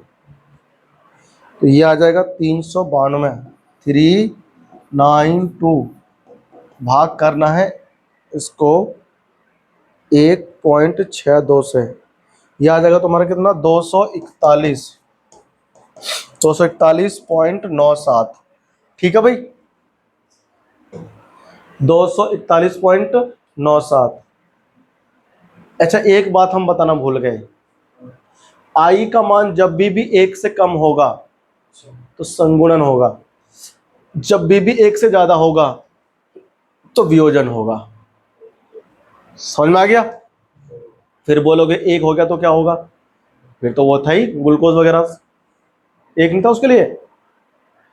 A: तो ये आ जाएगा 392। 392 भाग करना है इसको 1.62 से, ये आ जाएगा तुम्हारा कितना 241, 241.97। ठीक है भाई, 241.97। अच्छा एक बात हम बताना भूल गए, आई का मान जब भी एक से कम होगा तो संगुणन होगा, जब भी एक से ज्यादा होगा तो वियोजन होगा। समझ में आ गया? फिर बोलोगे एक हो गया तो क्या होगा, फिर तो वो था ही ग्लूकोज वगैरह, एक नहीं था उसके लिए,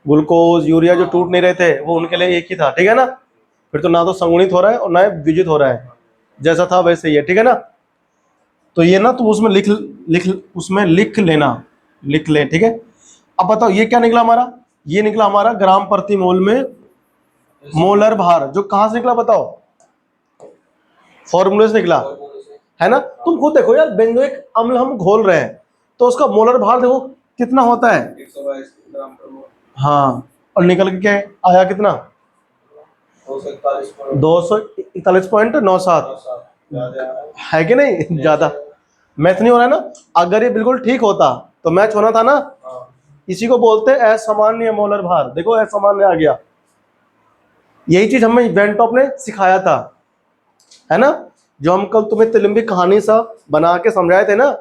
A: ग्लूकोज यूरिया जो टूट नहीं रहे थे वो उनके लिए एक ही था। ठीक है ना? फिर तो ना तो संगुणित हो रहा है और ना विजित हो रहा है, जैसा था वैसे ही है। ठीक है ना? तो ये ना तुम उसमें लिख लेना, लिख ले। ठीक है, अब बताओ ये क्या निकला हमारा, ये निकला हमारा ग्राम प्रति मोल में मोलर भार, जो कहां से निकला बताओ, फॉर्मूले से निकला है ना? तुम खुद देखो यार, बेंजोइक अम्ल हम घोल रहे हैं तो उसका मोलर भार देखो कितना होता है,
B: 122 ग्राम।
A: हाँ, और निकल के क्या आया कितना, 241.97 है कि नहीं? ज्यादा मैथ नहीं हो रहा है ना? अगर ये बिल्कुल ठीक होता तो मैच होना था ना। इसी को बोलते हैं असामान्य मोलर भार। देखो असामान्य आ गया, यही चीज हमें वेंटॉप ने सिखाया था, है ना? जो हम कल तुम्हें तिलंबी कहानी सा बना के समझाए थे ना,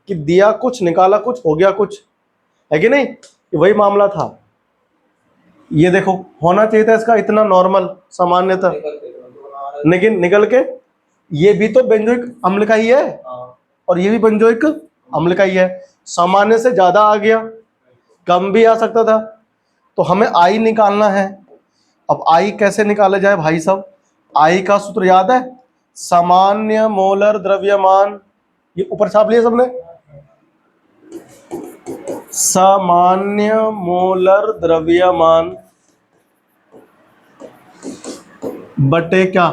A: कि दिया कुछ निकाला कुछ हो गया कुछ, है कि नहीं? वही मामला था। ये देखो होना चाहिए था इसका इतना नॉर्मल सामान्य था, लेकिन निकल के ये भी तो बेंजोइक अम्ल का ही है और ये भी बेंजोइक अम्ल का ही है। सामान्य से ज्यादा आ गया, कम भी आ सकता था, तो हमें आई निकालना है। अब आई कैसे निकाला जाए भाई साहब? आई का सूत्र याद है, सामान्य मोलर द्रव्यमान, ये ऊपर छाप लिया सबने, सामान्य मोलर द्रव्यमान बटे क्या,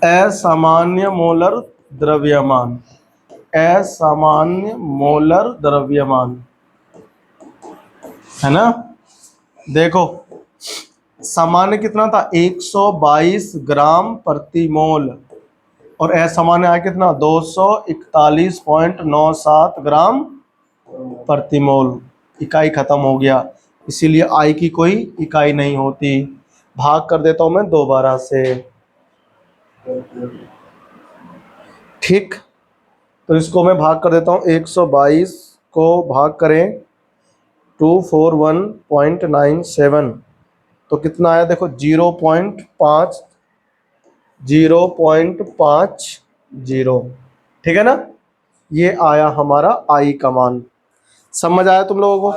A: असामान्य मोलर द्रव्यमान, असामान्य मोलर द्रव्यमान, है ना? देखो सामान्य कितना था 122 ग्राम प्रति मोल, और असामान्य आया कितना 241.97 ग्राम प्रति मोल। इकाई खत्म हो गया, इसीलिए आई की कोई इकाई नहीं होती। भाग कर देता हूं मैं दोबारा से, ठीक? तो इसको मैं भाग कर देता हूं, 122 को भाग करें 241.97, तो कितना आया देखो 0.5, 0.50। ठीक है ना? ये आया हमारा आई का मान। समझ आया तुम लोगों को?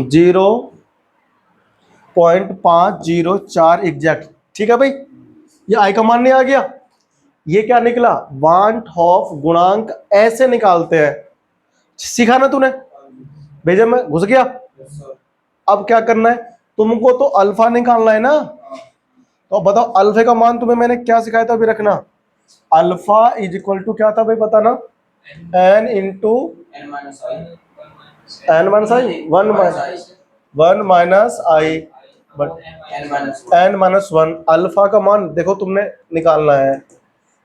A: 0.504 एग्जैक्ट। ठीक है भाई, ये आई का मान नहीं आ गया? ये क्या निकला, वांट हॉफ गुणांक ऐसे निकालते हैं, सीखा ना तूने? भेजे में घुस गया? अब क्या करना है तुमको, तो अल्फा निकालना है ना। तो बताओ अल्फा का मान तुम्हें मैंने क्या सिखाया था, अभी रखना। अल्फा इज इक्वल टू क्या था भाई बताना, एन इंटू एन माइनस आई, वन माइनस आई, एन माइनस वन। अल्फा का मान देखो तुमने निकालना है,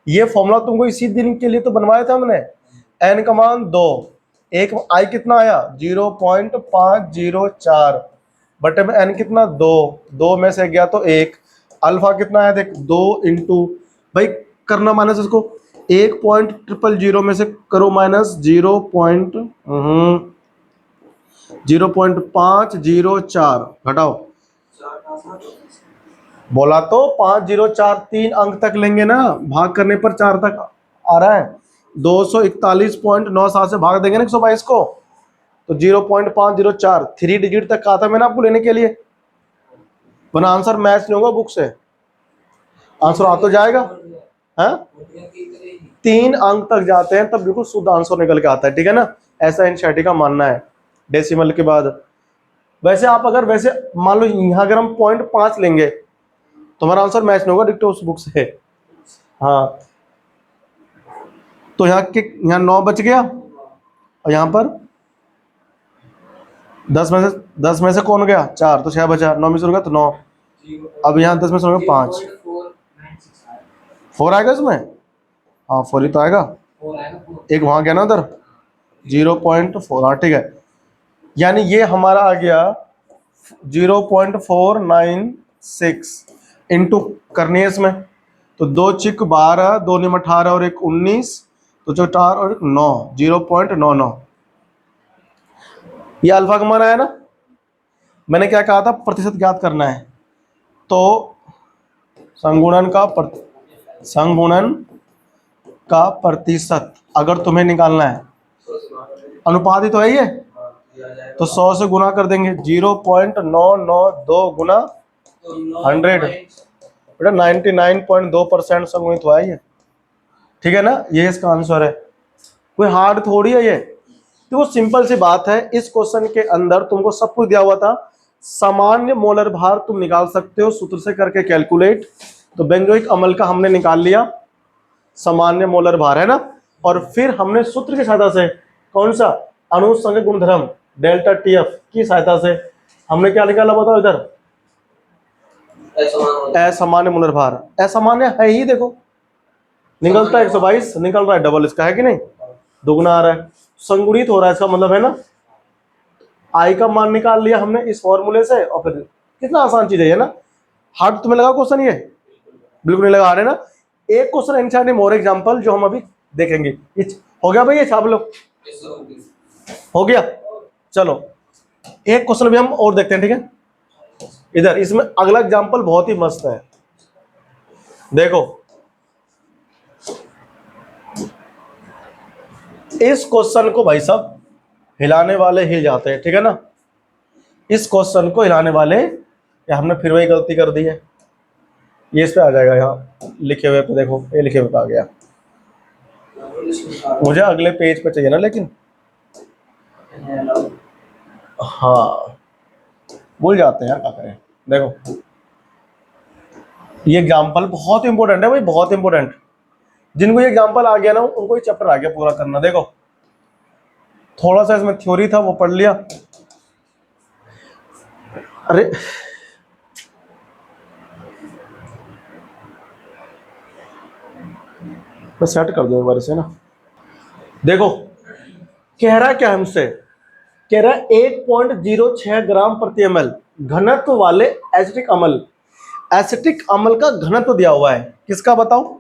A: ये फॉर्मूला तुमको इसी दिन के लिए तो बनवाया था हमने। एन का मान 2, एक आई कितना आया 0.504 बटे में एन कितना 2, 2 में से गया तो 1। अल्फा कितना है देख 2 इंटू, भाई करना माइनस इसको, 1.000 में से करो माइनस 0.504 घटाओ, बोला तो 504, 3 अंक तक लेंगे ना, भाग करने पर 4 तक आ रहा है। 241.97 से भाग देंगे ना 122 को, तो 0.504, 3 डिजिट तक कहा था मैंने आपको लेने के लिए, वरना आंसर मैच नहीं होगा बुक से, आंसर आ तो जाएगा। हाँ 3 अंक तक जाते हैं तब बिल्कुल शुद्ध आंसर निकल के आता है। ठीक है ना? ऐसा एनसीईआरटी का मानना है डेसिमल के बाद। वैसे आप अगर वैसे मान लो यहाँ अगर हम 0.5 लेंगे तो हमारा आंसर मैच नहीं होगा डिक्टो उस बुक से, हाँ, तो यहाँ 9 बच गया, और यहाँ पर 10 में से कौन गया? 4, तो 6 बचा। 9 में से गया तो 9। अब यहाँ 10 में से 5, 4 आएगा इसमें। हाँ 4 ही तो आएगा, एक वहाँ गया ना उधर, 0.4। हाँ ठीक है, यानी ये हमारा आ गया 0.496 इंटू करनी है इसमें, तो 2 चिक 12, 2 निम 18 और 1 19, तो 4 और 1 9, 0.99। ये अल्फा का मान आया ना। मैंने क्या कहा था? प्रतिशत ज्ञात करना है, तो संगुणन का प्रतिशत अगर तुम्हें निकालना है, अनुपात ही तो है ये, तो 100 से गुना कर देंगे। 0.992 गुना 100, बेटा 99.2% संगुणित हुआ है ये, ठीक है ना। ये इसका आंसर है, कोई हार्ड थोड़ी है ये। तो वो सिंपल सी बात है। इस क्वेश्चन के अंदर तुमको सब कुछ दिया हुआ था। सामान्य मोलर भार तुम निकाल सकते हो सूत्र से करके कैलकुलेट। तो बेंजोइक अम्ल का हमने निकाल लिया सामान्य मोलर भार, है ना। और फिर हमने सूत्र की सहायता से, कौन सा? अनुसंग गुणधर्म डेल्टा टीएफ की सहायता से हमने क्या निकाला बताओ इधर? असामान्य मोलर भार। असामान्य है ही, देखो निकलता है 122, निकल रहा है डबल इसका, है कि नहीं? दुगना आ रहा है, संगुणित हो रहा है, इसका मतलब है ना। आई का मान निकाल लिया हमने इस फॉर्मूले से, और फिर कितना आसान चीज है ना। हार्ड तुम्हें लगा क्वेश्चन ये? बिल्कुल नहीं लगा, है ना। एक क्वेश्चन एंड मोर एग्जांपल जो हम अभी देखेंगे। हो गया भाई, ये छाप लो, हो गया। चलो एक क्वेश्चन भी हम और देखते हैं, ठीक है। इधर इसमें अगला एग्जांपल बहुत ही मस्त है, देखो। इस क्वेश्चन को भाई साहब हिलाने वाले हिल जाते हैं, ठीक है ना। इस क्वेश्चन को हिलाने वाले, या हमने फिर वही गलती कर दी है। ये इस पे आ जाएगा, यहाँ लिखे हुए पे देखो, ये लिखे हुए पे आ गया। मुझे अगले पेज पे चाहिए ना, लेकिन हाँ भूल जाते हैं यार, क्या करें। देखो ये एग्जाम्पल बहुत इंपॉर्टेंट है भाई, बहुत इंपॉर्टेंट। जिनको ये एग्जाम्पल आ गया ना, उनको ये चैप्टर आ गया पूरा करना। देखो थोड़ा सा इसमें थ्योरी था, वो पढ़ लिया। अरे मैं सेट कर दूं एक बार से ना। देखो कह रहा क्या हमसे, कह रहा 1.06 ग्राम प्रति ml घनत्व वाले एसिटिक अम्ल। एसिटिक अम्ल का घनत्व दिया हुआ है, किसका बताओ?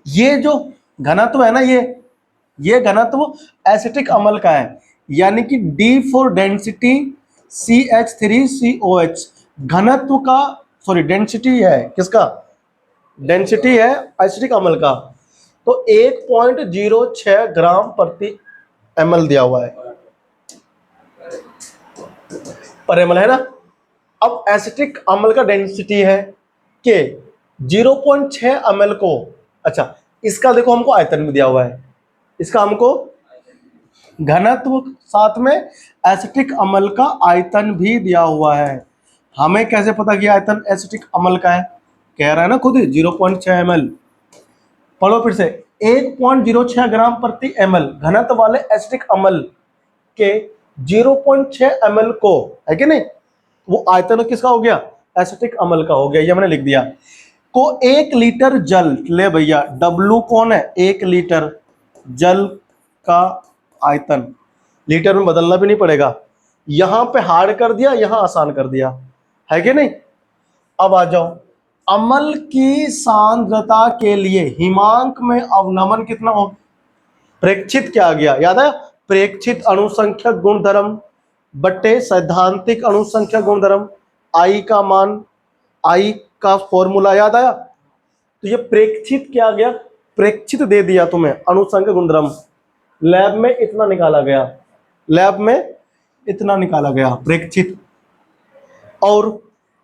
A: ये जो घनत्व है ना, ये घनत्व एसिटिक अम्ल का है, यानी कि D फॉर डेंसिटी CH3COH घनत्व का, सॉरी डेंसिटी है किसका? डेंसिटी है एसिटिक अम्ल का। तो 1.06 ग्राम प्रति ml दिया हुआ है पर ml, है ना। अब एसिटिक अम्ल का डेंसिटी है के 0.6 ml को, अच्छा इसका देखो हमको आयतन भी दिया हुआ है, इसका हमको घनत्व, साथ में एसिटिक अम्ल का आयतन भी दिया हुआ है। हमें कैसे पता कि आयतन एसिटिक अम्ल का है? कह रहा है ना खुद ही 0.6 ml। पढ़ो फिर से, 1.06 ग्राम प्रति ml घनत्व वाले एसिटिक अम्ल के 0.6 ml को, है कि नहीं, वो आयतन किसका हो गया? एसिटिक अम्ल का हो गया। ये मैंने लिख दिया। को 1 लीटर जल ले भैया, W कौन है? 1 लीटर जल का आयतन, लीटर में बदलना भी नहीं पड़ेगा। यहां पे हार्ड कर दिया, यहां आसान कर दिया, है कि नहीं। अब आ जाओ, अम्ल की सांद्रता के लिए हिमांक में अवनमन कितना हो? प्रेक्षित क्या आ गया, याद है? प्रेक्षित अणुसंख्यक गुणधर्म बट्टे सैद्धांतिक अणुसंख्यक गुणधर्म। आई का मान, आई का फॉर्मूला याद आया? तो ये प्रेक्षित क्या आ गया? प्रेक्षित दे दिया तुम्हें अणुसंख्यक गुणधर्म। लैब में इतना निकाला गया, लैब में इतना निकाला गया प्रेक्षित। और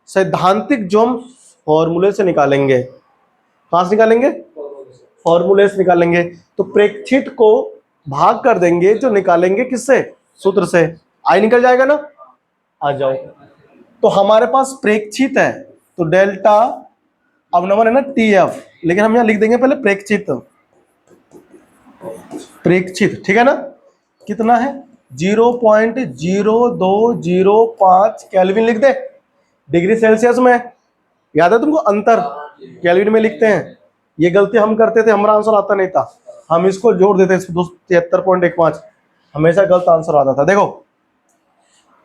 A: सैद्धांतिक जो हम फॉर्मूले से निकालेंगे, कहां से निकालेंगे? फॉर्मूले से निकालेंगे। तो प्रेक्षित को भाग कर देंगे, जो निकालेंगे किससे? सूत्र से। आई निकल जाएगा ना। आ जाओ, तो हमारे पास प्रेक्षित है, तो डेल्टा अवनमन है ना TF, लेकिन हम यहाँ लिख देंगे पहले प्रेक्षित, प्रेक्षित, ठीक है ना। कितना है 0.0205 केल्विन लिख दे, डिग्री सेल्सियस में। याद है तुमको अंतर केल्विन में लिखते हैं, ये गलती हम करते थे, हमारा आंसर आता नहीं था, हम इसको जोड़ देते 73.15, हमेशा गलत आंसर आता था। देखो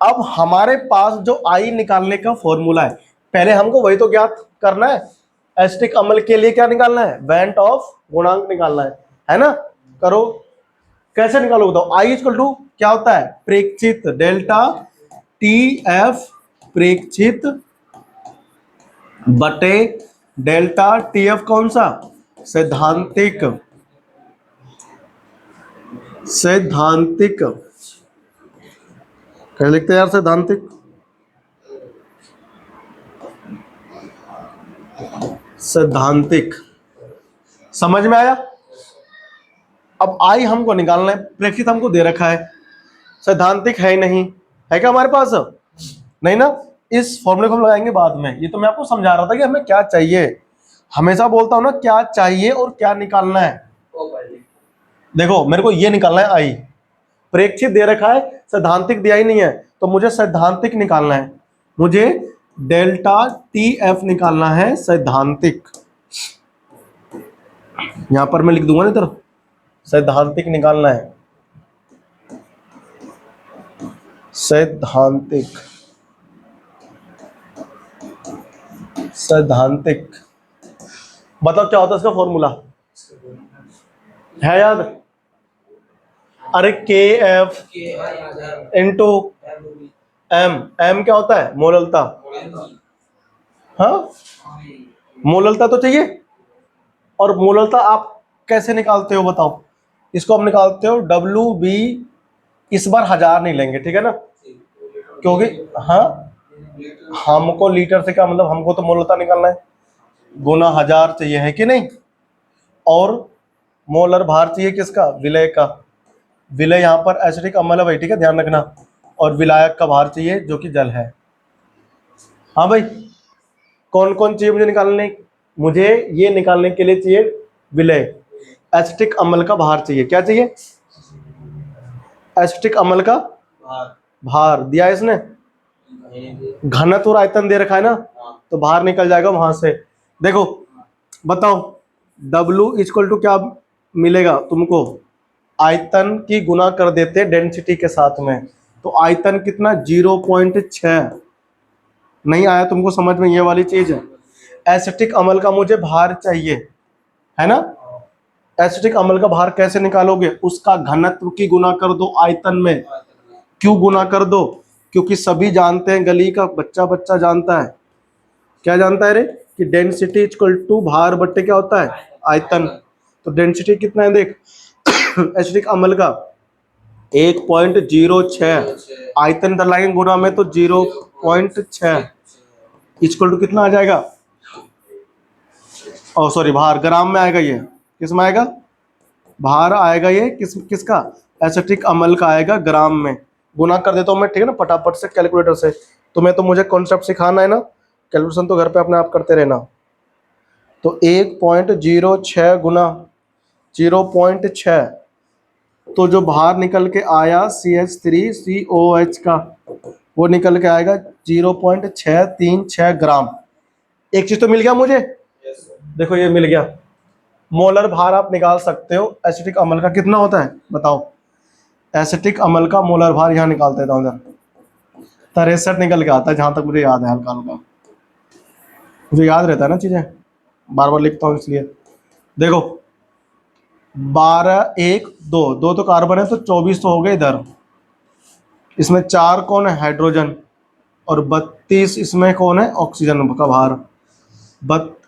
A: अब हमारे पास जो आई निकालने का फॉर्मूला है, पहले हमको वही तो ज्ञात करना है, एसिटिक अम्ल के लिए क्या निकालना है, बेंट ऑफ गुणांक निकालना है ना। करो, कैसे निकालो बताओ। आई इक्वल टू क्या होता है, प्रेक्षित डेल्टा TF प्रेक्षित बटे डेल्टा TF कौन सा, सैद्धांतिक, सैद्धांतिक, क्या लिखते हैं यार, सैद्धांतिक, सैद्धांतिक, समझ में आया। अब आई हमको निकालना है, प्रेक्षित हमको दे रखा है, सैद्धांतिक है नहीं, है क्या हमारे पास, नहीं ना। इस फॉर्मूले को हम लगाएंगे बाद में, ये तो मैं आपको समझा रहा था कि हमें क्या चाहिए, हमेशा बोलता हूं ना क्या चाहिए और क्या निकालना है। देखो मेरे को ये निकालना है आई, प्रेक्षित दे रखा है, सैद्धांतिक दिया ही नहीं है, तो मुझे सैद्धांतिक निकालना है, मुझे डेल्टा TF निकालना है सैद्धांतिक, यहां पर मैं लिख दूंगा ना इधर, सैद्धांतिक निकालना है, सैद्धांतिक, सैद्धांतिक। बताओ क्या होता है इसका फॉर्मूला, है याद, अरे KF इंटू M क्या होता है, मोललता, हाँ मोललता तो चाहिए। और मोललता आप कैसे निकालते हो बताओ, इसको हम निकालते हो WB, इस बार 1000 नहीं लेंगे, ठीक है ना, क्योंकि हाँ हमको लीटर से क्या मतलब, हमको तो मोललता निकालना है, गुना 1000 चाहिए, है कि नहीं। और मोलर भार चाहिए किसका, विलय का, विलय यहाँ पर एसिटिक अम्ल है भाई, ठीक है ध्यान रखना, और विलायक का भार चाहिए जो कि जल है। हाँ भाई, कौन कौन चाहिए मुझे निकालने, मुझे ये निकालने के लिए चाहिए विलय, एसिटिक अम्ल का भार चाहिए, क्या चाहिए, एसिटिक अम्ल का भार दिया है इसने, घनत्व और आयतन दे रखा है ना, तो भार निकल जाएगा वहां से। देखो बताओ W इक्वल टू क्या मिलेगा तुमको, आयतन की गुना कर देते डेंसिटी के साथ में, तो आयतन कितना 0.6, नहीं आया तुमको समझ में, ये वाली चीज है। एसिटिक अम्ल का मुझे भार चाहिए, है ना, एसिटिक अम्ल का भार कैसे निकालोगे, उसका घनत्व की गुना कर दो आयतन में। क्यों गुना कर दो, क्योंकि सभी जानते हैं, गली का बच्चा बच्चा जानता है, क्या जानता है रे, कि डेंसिटी इक्वल टू भार बट्टे क्या होता है, आयतन। तो डेंसिटी कितना है देख एसिटिक अम्ल का 1.06, आयतन इधर लाएंगे गुना में तो 0.6 इक्वल टू कितना आ जाएगा, ओ सॉरी भार ग्राम में आएगा, ये किस में आएगा, भार आएगा ये किसका, एसिटिक अम्ल का आएगा ग्राम में, गुना कर देता हूँ मैं, ठीक है ना, फटाफट से कैलकुलेटर से। तुम्हें तो मुझे कॉन्सेप्ट सिखाना है ना, कैलकुलेशन तो घर पे अपने आप करते रहना। तो 1.06 गुना 0.6, तो जो भार निकल के आया CH3COH का, वो निकल के आएगा 0.636 ग्राम। एक चीज तो मिल गया मुझे, देखो ये मिल गया, मोलर भार आप निकाल सकते हो एसिटिक अम्ल का कितना होता है बताओ, एसिटिक अम्ल का मोलर भार यहाँ निकाल देता हूँ, इधर 63 निकल के आता है, जहां तक मुझे याद है, हल्का हल्का मुझे याद रहता है ना चीजें, बार बार लिखता हूँ इसलिए। देखो 12 1 2 2 तो कार्बन है, तो 24 तो हो गए इधर, इसमें 4 कौन है, हाइड्रोजन, और 32 इसमें कौन है, ऑक्सीजन का भार।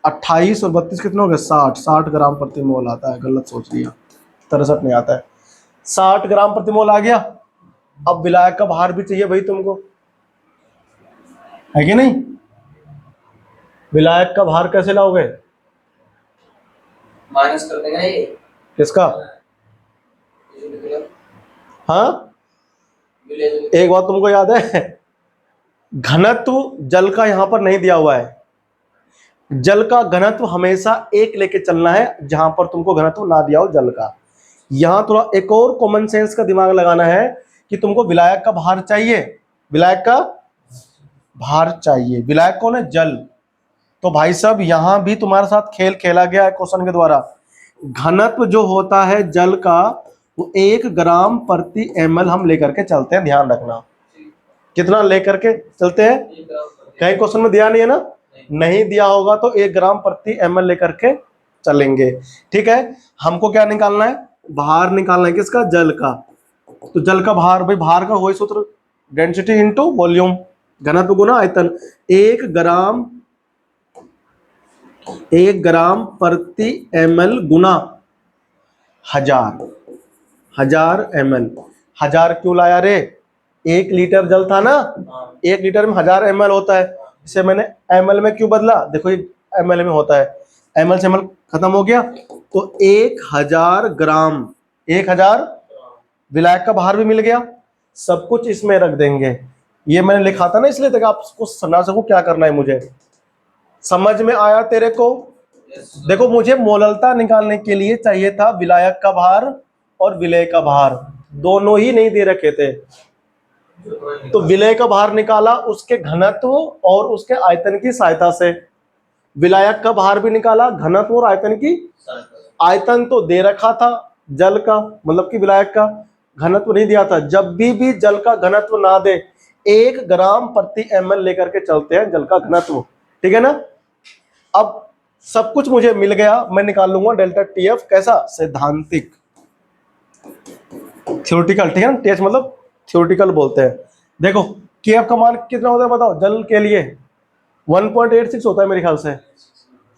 A: 28 और 32 कितना हो गया, 60 ग्राम प्रति मोल आता है, गलत सोच लिया, 63 नहीं आता है, 60 ग्राम प्रति मोल आ गया। अब विलायक का भार भी चाहिए भाई तुमको, है कि नहीं, विलायक का भार कैसे लाओगे,
B: माइनस कर देगा ये,
A: किसका, हाँ एक बात तुमको याद है, घनत्व जल का यहां पर नहीं दिया हुआ है, जल का घनत्व हमेशा एक लेके चलना है जहां पर तुमको घनत्व ना दिया हो जल का। यहां थोड़ा एक और कॉमन सेंस का दिमाग लगाना है कि तुमको विलायक का भार चाहिए, विलायक का भार चाहिए। विलायक कौन है? जल। तो भाई साहब यहां भी तुम्हारे साथ खेल खेला गया है क्वेश्चन के द्वारा। घनत्व जो होता है जल का वो 1 ग्राम/ml हम लेकर के चलते हैं, ध्यान रखना। कितना लेकर के चलते हैं? कहीं क्वेश्चन में दिया नहीं है ना? नहीं दिया होगा तो 1 ग्राम/ml लेकर के चलेंगे। ठीक है, हमको क्या निकालना है? भार निकालना है। किसका? जल का। तो जल का भार, भाई भार का वही सूत्र, डेंसिटी इंटू वॉल्यूम, घनत्व गुना आयतन। 1 ग्राम/ml गुना 1000 ml। 1000 क्यों लाया रे? 1 लीटर जल था ना, 1 लीटर में 1000 ml होता है। इसे मैंने ml में क्यों बदला? देखो ये ml में होता है, ml से ml खत्म हो गया, तो 1000 ग्राम, 1000 विलायक का भार भी मिल गया। सब कुछ इसमें रख देंगे। ये मैंने लिखा था ना इसलिए तक आपको समझा सकूं क्या करना है मुझे। समझ में आया तेरे को? देखो मुझे मोललता निकालने के लिए चाहिए था विलायक का भार और विलेय का भार, दोनों ही नहीं दे रखे थे। तो विलेय का भार निकाला उसके घनत्व और उसके आयतन की सहायता से, विलायक का भार भी निकाला घनत्व और आयतन की। आयतन तो दे रखा था जल का, मतलब कि विलायक का, घनत्व नहीं दिया था। जब भी जल का घनत्व ना दे 1 ग्राम/ml लेकर के चलते हैं जल का घनत्व। ठीक है ना? अब सब कुछ मुझे मिल गया, मैं निकाल लूंगा डेल्टा टीएफ। कैसा? सैद्धांतिक, थ्योरेटिकल। ठीक है ना? टीएच मतलब थ्योरेटिकल बोलते हैं। देखो केएफ का मान कितना होता है बताओ जल के लिए? 1.86 होता है मेरे ख्याल से।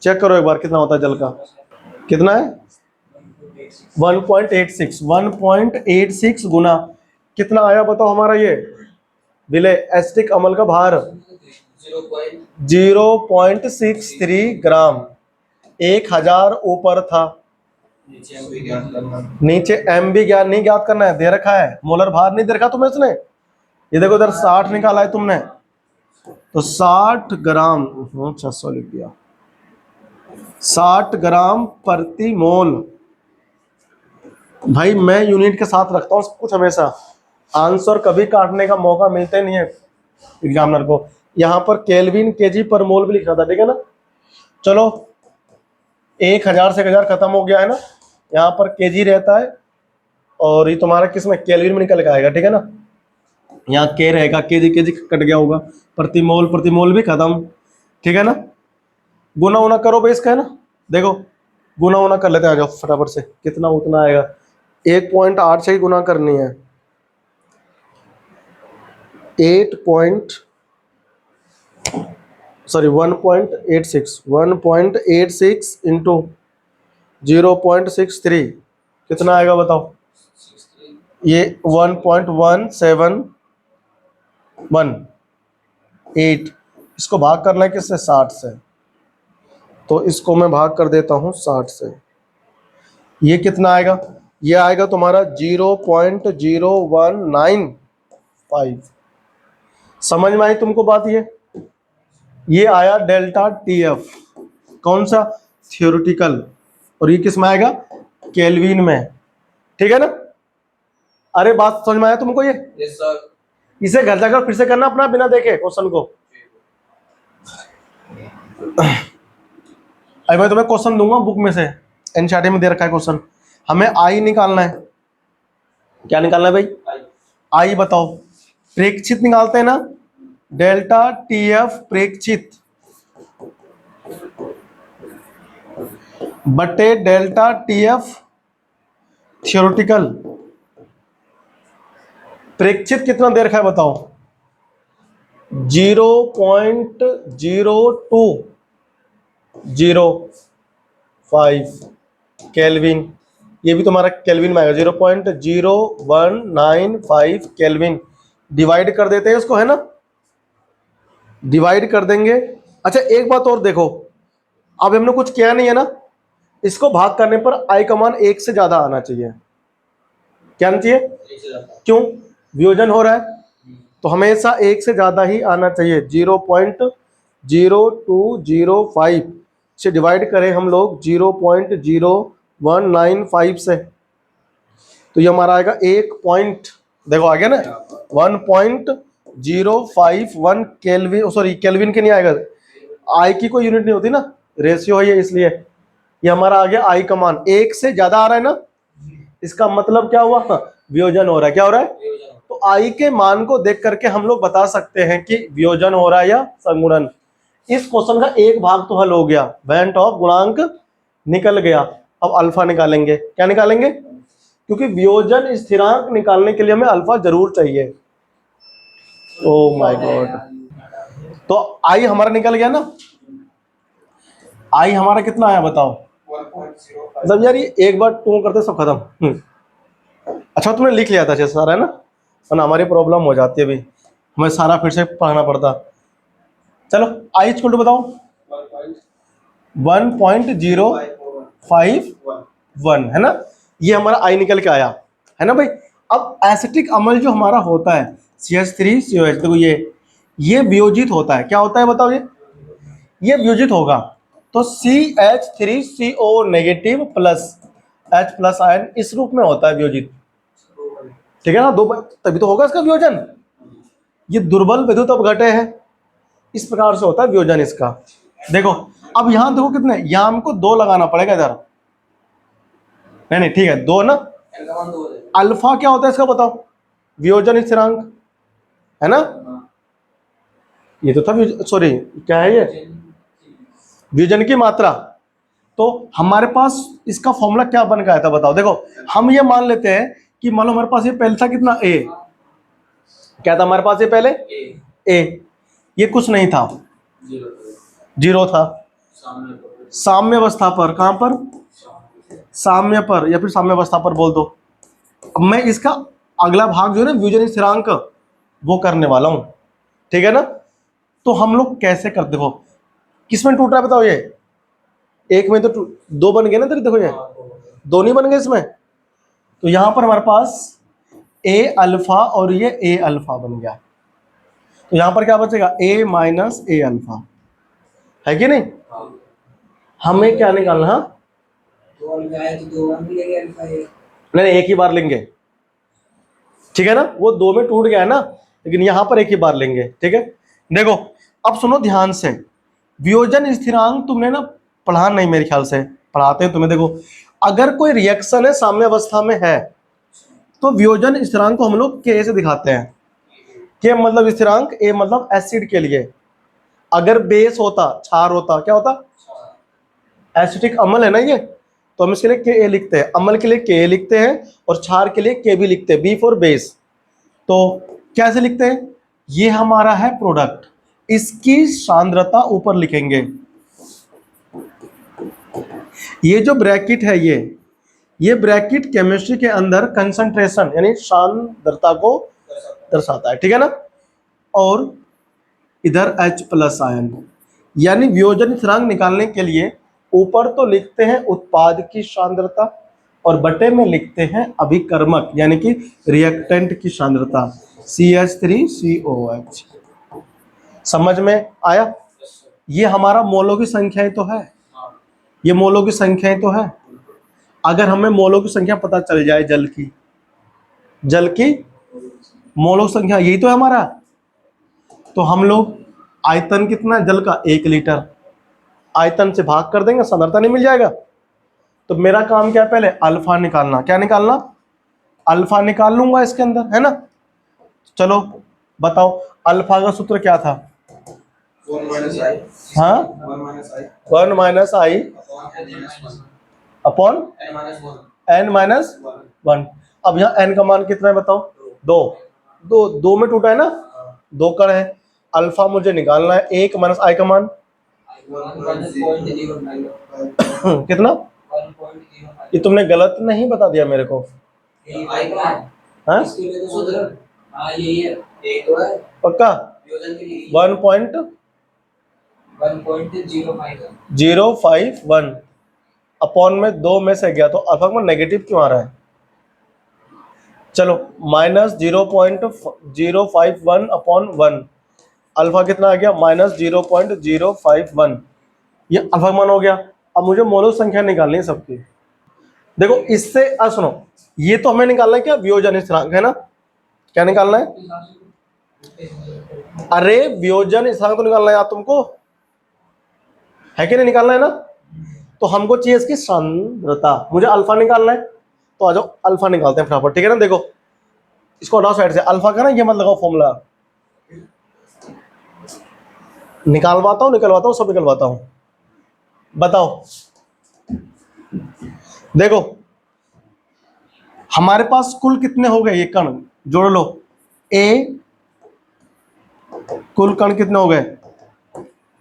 A: चेक करो एक बार कितना होता है जल का। कितना है? 1.86। 1.86 गुना कितना आया बताओ हमारा ये विलेय एसिटिक अम्ल का भार? 0.63 ग्राम। 1000 ऊपर था, नीचे एम भी ज्ञात नहीं ज्ञात करना है, दे रखा है। मोलर भार नहीं दे रखा तुम्हें इसने। ये देखो इधर 60 निकाला है तुमने, तो 60 ग्राम, 600 लिख दिया, 60 ग्राम प्रति मोल। भाई मैं यूनिट के साथ रखता हूँ सब कुछ हमेशा, आंसर कभी काटने का मौका मिलता ही नहीं है एग्जामिनर को। यहाँ पर केल्विन केजी पर मोल भी लिखा था। ठीक है ना? चलो 1000 से 1000 खत्म हो गया है ना, यहाँ पर केजी रहता है और ये तुम्हारा किसमें? केल्विन में निकल के आएगा। ठीक है ना? यहाँ के रहेगा, केजी केजी कट गया होगा, प्रति मोल भी खत्म। ठीक है ना? गुना उना करो भाई इसका, है ना? देखो गुना उना कर लेते हैं, आ जाओ फटाफट से। कितना उतना आएगा? 1.8 से ही गुना करनी है। 1.86 इंटू 0.63 कितना आएगा बताओ? ये 1.1718। इसको भाग करना है किससे? 60 से। तो इसको मैं भाग कर देता हूं 60 से। ये कितना आएगा? ये आएगा तुम्हारा 0.0195। समझ में आई तुमको बात? ये आया डेल्टा टीएफ। कौन सा? थ्योरेटिकल। और ये किस में आएगा? केल्विन में। ठीक है ना? अरे बात समझ में आया तुमको? ये
B: यस सर।
A: इसे घर जाकर फिर से करना अपना, बिना देखे क्वेश्चन को। अरे मैं तुम्हें क्वेश्चन दूंगा बुक में से, एनसीईआरटी में दे रखा है क्वेश्चन। हमें आई निकालना है। क्या निकालना है भाई? आई बताओ। प्रेक्षित निकालते हैं ना, डेल्टा टीएफ प्रेक्षित बटे डेल्टा टीएफ थ्योरेटिकल। प्रेक्षित कितना दे रखा है बताओ? 0.0205 केल्विन। ये भी तुम्हारा केल्विन में आएगा, 0.0195 केल्विन। डिवाइड कर देते हैं इसको, है ना? डिवाइड कर देंगे। अच्छा एक बात और देखो, अब हमने कुछ किया नहीं है ना, इसको भाग करने पर आई का मान 1 से ज्यादा आना चाहिए। क्या आना चाहिए? क्यों? वियोजन हो रहा है तो हमेशा 1 से ज्यादा ही आना चाहिए। 0.0205 से डिवाइड करें हम लोग 0.0195 से, तो ये हमारा आएगा 1 पॉइंट, देखो आ गया ना, 1.051 केल्विन, सॉरी केल्विन के नहीं आएगा, आई की कोई यूनिट नहीं होती ना, रेशियो है ये, इसलिए ये हमारा आ गया आई का मान। एक से ज्यादा आ रहा है ना, इसका मतलब क्या हुआ, वियोजन हो रहा है। क्या हो रहा है? तो आई के मान को देख करके हम लोग बता सकते हैं कि वियोजन हो रहा है या संगुणन। इस क्वेश्चन का एक भाग तो हल हो गया, वेंट ऑफ गुणांक निकल गया। अब अल्फा निकालेंगे। क्या निकालेंगे? क्योंकि वियोजन स्थिरांक निकालने के लिए हमें अल्फा जरूर चाहिए। ओ माय गॉड, तो आई हमारा निकल गया ना। आई हमारा कितना आया बताओ? मतलब यार ये एक बार टू करते सब खत्म। अच्छा तुमने लिख लिया था सारा, है ना, और हमारी प्रॉब्लम हो जाती है, अभी हमें सारा फिर से पढ़ना पड़ता। चलो आई इक्वल टू बताओ 1.051 है ना, ये हमारा आई निकल के आया है ना भाई। अब एसिटिक अम्ल जो हमारा होता है CH3COH, देखो ये वियोजित होता है। क्या होता है बताओ? ये वियोजित होगा तो CH3CO negative plus H plus ion इस रूप में होता है वियोजित, ठीक है ना, दो, तभी तो होगा इसका वियोजन। ये दुर्बल विद्युत अपघटय है, इस प्रकार से होता है वियोजन इसका। देखो अब यहां देखो कितने, यहां हमको 2 लगाना पड़ेगा इधर, नहीं ठीक है 2 ना। अल्फा क्या होता है इसका बताओ? वियोजन स्थिरांक है ना, ये तो था, सॉरी क्या है ये, वियोजन की मात्रा। तो हमारे पास इसका फॉर्मूला क्या बन गया था बताओ? देखो हम ये मान लेते हैं कि मान लो हमारे पास ये पहले था कितना, ए, क्या था हमारे पास ये पहले? ए, ये कुछ नहीं था, 0 था। साम्य अवस्था पर, कहां पर? साम्य पर, या फिर साम्य अवस्था पर बोल दो। अब मैं इसका अगला भाग जो है ना वियोजन स्थिरांक वो करने वाला हूं, ठीक है ना। तो हम लोग कैसे कर, देखो किसमें टूट रहा है बताओ? ये एक में तो 2 बन गए ना तेरे, देखो ये 2 नहीं बन गए इसमें। तो यहां पर हमारे पास ए अल्फा और ये ए अल्फा बन गया, तो यहां पर क्या बचेगा? ए माइनस ए अल्फा, है कि नहीं? हमें क्या निकालना? हाँ नहीं एक ही बार लेंगे, ठीक है ना, वो 2 में टूट गया है ना, लेकिन यहां पर एक ही बार लेंगे, ठीक है। देखो अब सुनो ध्यान से, वियोजन स्थिरांक तुमने ना पढ़ा नहीं, मेरे ख्याल से पढ़ाते हैं तुम्हें। देखो अगर कोई रिएक्शन है साम्य अवस्था में है तो वियोजन स्थिरांक को हम लोग के से दिखाते हैं। के मतलब स्थिरांक, ए मतलब एसिड के लिए। अगर बेस होता, क्षार होता, क्या होता? एसिटिक अम्ल है ना ये, तो हम इसके लिए के ए लिखते हैं, अम्ल के लिए के ए लिखते हैं, और क्षार के लिए के बी लिखते हैं, बी फॉर बेस। तो कैसे लिखते हैं? ये हमारा है प्रोडक्ट, इसकी सांद्रता ऊपर लिखेंगे। ये जो ब्रैकेट है ये ब्रैकेट केमिस्ट्री के अंदर कंसंट्रेशन यानी सांद्रता को दर्शाता है, ठीक है ना। और इधर H प्लस आयन, यानी वियोजन स्थिरांक निकालने के लिए ऊपर तो लिखते हैं उत्पाद की सांद्रता और बटे में लिखते हैं अभिकर्मक यानी कि रिएक्टेंट की सांद्रता CH3COH। समझ में आया? ये हमारा मोलों की संख्याएं तो है, ये मोलों की संख्याएं तो है। अगर हमें मोलों की संख्या पता चल जाए, जल की मोलों की संख्या यही तो है हमारा, तो हम लोग आयतन कितना है जल का? 1 लीटर, आयतन से भाग कर देंगे, सांद्रता नहीं मिल जाएगा। तो मेरा काम क्या है? पहले अल्फा निकालना। क्या निकालना? अल्फा निकाल लूंगा इसके अंदर, है ना। चलो बताओ अल्फा का सूत्र क्या था? 1 माइनस आई अपॉन n माइनस 1। अब यहाँ n का मान कितना है बताओ? 2 में टूटा है ना, 2 कण है। अल्फा मुझे निकालना है, 1 माइनस आई का मान कितना? ये तुमने गलत नहीं बता दिया मेरे को, हाँ पक्का? 1.051 अपॉन में 2 में से गया, तो अल्फा में नेगेटिव क्यों आ रहा है? चलो माइनस 0.051 अपॉन 1, अल्फा कितना आ गया? माइनस 0.051। ये अल्फा का मान हो गया। अब मुझे मौलिक संख्या निकालनी है सबकी। देखो इससे सुनो, ये तो हमें निकालना है क्या, वियोजन स्थिरांक है ना, क्या निकालना है, अरे वियोजन स्थिरांक तो निकालना है यार तुमको, है कि नहीं, निकालना है ना। तो हमको चाहिए इसकी सांद्रता, मुझे अल्फा निकालना है, तो आ जाओ अल्फा निकालते हैं फटाफट, ठीक है ना। देखो इसको हटाओ साइड से, अल्फा का ना ये मत लगाओ फॉर्मूला, निकालवाता हूँ सब निकलवाता हूँ। बताओ देखो हमारे पास कुल कितने हो गए, ये कण जोड़ लो, ए कुल कण कितने हो गए,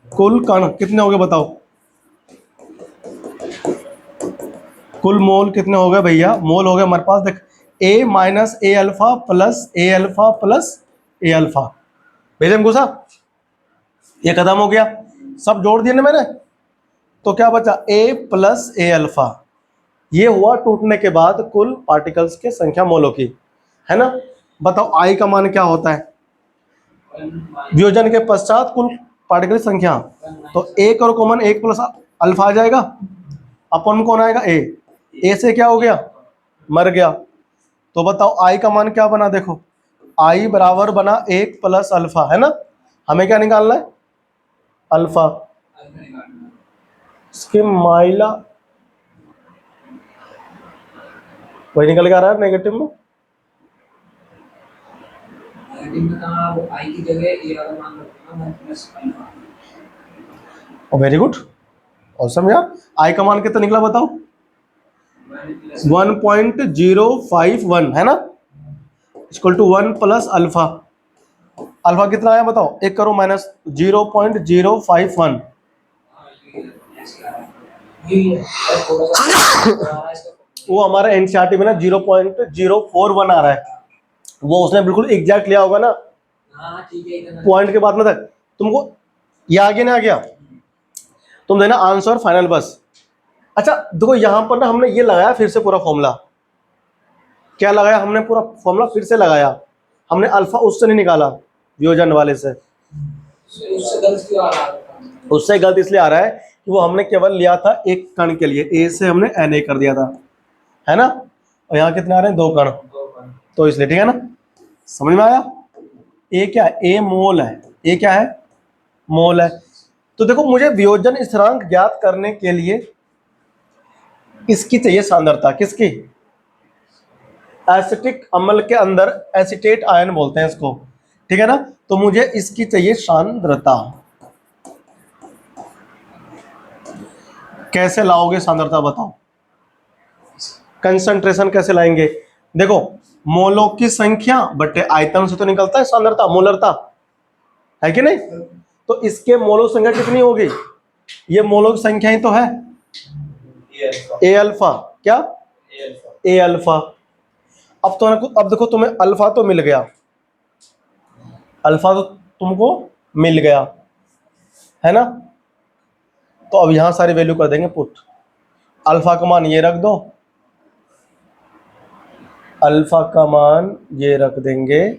A: कुल कण कितने हो गए बताओ, कुल मोल कितने हो गए भैया, मोल हो गए हमारे पास, देख ए minus A alpha plus A alpha plus A alpha, भेजे घुसा, ये खत्म हो गया, सब जोड़ दिए ना मैंने, तो क्या बचा ए प्लस ए अल्फा, ये हुआ टूटने के बाद कुल पार्टिकल्स की संख्या मोलों की, है ना। बताओ आई का मान क्या होता है, वियोजन के पश्चात कुल पार्टिकल की संख्या, तो एक और कॉमन एक प्लस अल्फा आ जाएगा, अपन कौन आएगा ए से क्या हो गया, मर गया। तो बताओ आई का मान क्या बना, देखो आई बराबर बना एक प्लस अल्फा, है ना। हमें क्या निकालना है, अल्फा, इसके माइला वही निकल के आ रहा है नेगेटिव में,
B: आई की जगह ये वाला मान रखना 1 प्लस अल्फा।
A: वेरी गुड, और समझा। आई का मान कितना निकला बताओ, 1.051 है ना, equal to 1 plus alpha, alpha कितना आया बताओ, एक करो माइनस 0.051, वो हमारा एनसीईआरटी में ना 0.041 आ रहा है, वो उसने बिल्कुल एग्जैक्ट लिया होगा ना, पॉइंट के बाद में तक तुमको ये आ गया ना, आ गया, तुम देना आंसर फाइनल बस। अच्छा देखो यहां पर ना हमने ये लगाया फिर से पूरा फॉर्मूला, क्या लगाया हमने, पूरा फॉर्मूला फिर से लगाया हमने, अल्फा उससे नहीं निकाला वियोजन वाले से, उससे गलत इसलिए आ रहा है कि वो हमने केवल लिया था एक कण के लिए, ए से हमने एन ए कर दिया था, है ना, और यहाँ कितने आ रहे हैं, दो कण, तो इसलिए ठीक है ना, समझ में आया। ए क्या है, ए मोल है, ए क्या है, मोल है। तो देखो मुझे वियोजन स्थिरांक ज्ञात करने के लिए इसकी चाहिए सांद्रता, किसकी, एसिटिक अम्ल के अंदर एसिटेट आयन बोलते हैं इसको, ठीक है ना, तो मुझे इसकी चाहिए सांद्रता। कैसे लाओगे सांद्रता बताओ, कंसंट्रेशन कैसे लाएंगे, देखो मोलों की संख्या बटे आयतन से तो निकलता है सांद्रता, मोलरता, है कि नहीं। तो इसके मोलों की संख्या कितनी होगी, ये मोलों की संख्या ही तो है, ए अल्फा, क्या ए अल्फा। अब तो अब देखो तुम्हें अल्फा तो मिल गया, अल्फा तो तुमको मिल गया, है ना। तो अब यहां सारी वैल्यू कर देंगे पुट, अल्फा का मान ये रख दो, अल्फा का मान ये रख देंगे,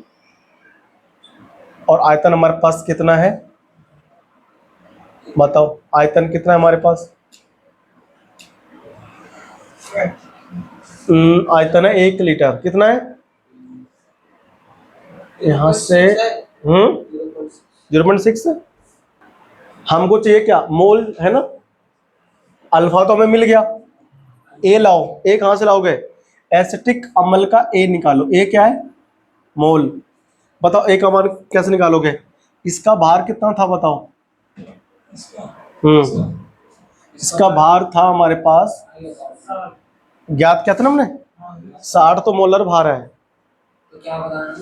A: और आयतन हमारे पास कितना है बताओ, आयतन कितना है हमारे पास, आयतन है 1 लीटर, कितना है यहां से 0.6, हमको चाहिए क्या, मोल, है ना। अल्फा तो हमें मिल गया, ए लाओ, ए कहां से लाओगे, एसिटिक अम्ल का ए निकालो, ए क्या है, मोल। बताओ ए का मान कैसे निकालोगे, इसका भार कितना था बताओ, इसका भार था हमारे पास, ज्ञात क्या था ना हमने, 60 तो मोलर भार है,
B: तो क्या बताना,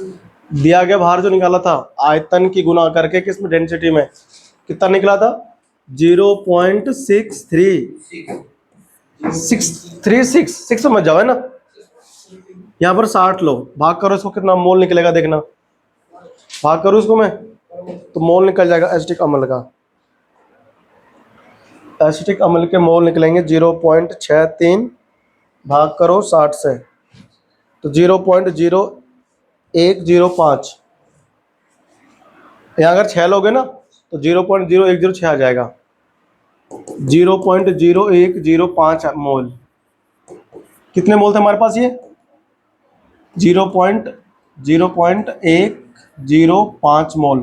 A: दिया गया भार जो निकाला था आयतन की गुना करके किसमें, डेंसिटी में, कितना निकला था 0.636 समझ जाओ, है ना। यहाँ पर 60 लो, भाग करो इसको, कितना मोल निकलेगा देखना, भाग करो इसको मैं, तो मोल निकल जाएगा एसिटिक अम्ल का, एसिटिक अम्ल के मोल निकलेंगे 0.63, भाग करो 60 से, तो 0.0105, यहाँ अगर 6 लोगे ना तो 0.0106 आ जाएगा, 0.0105 मोल। कितने मोल थे हमारे पास ये? 0.0105 मोल।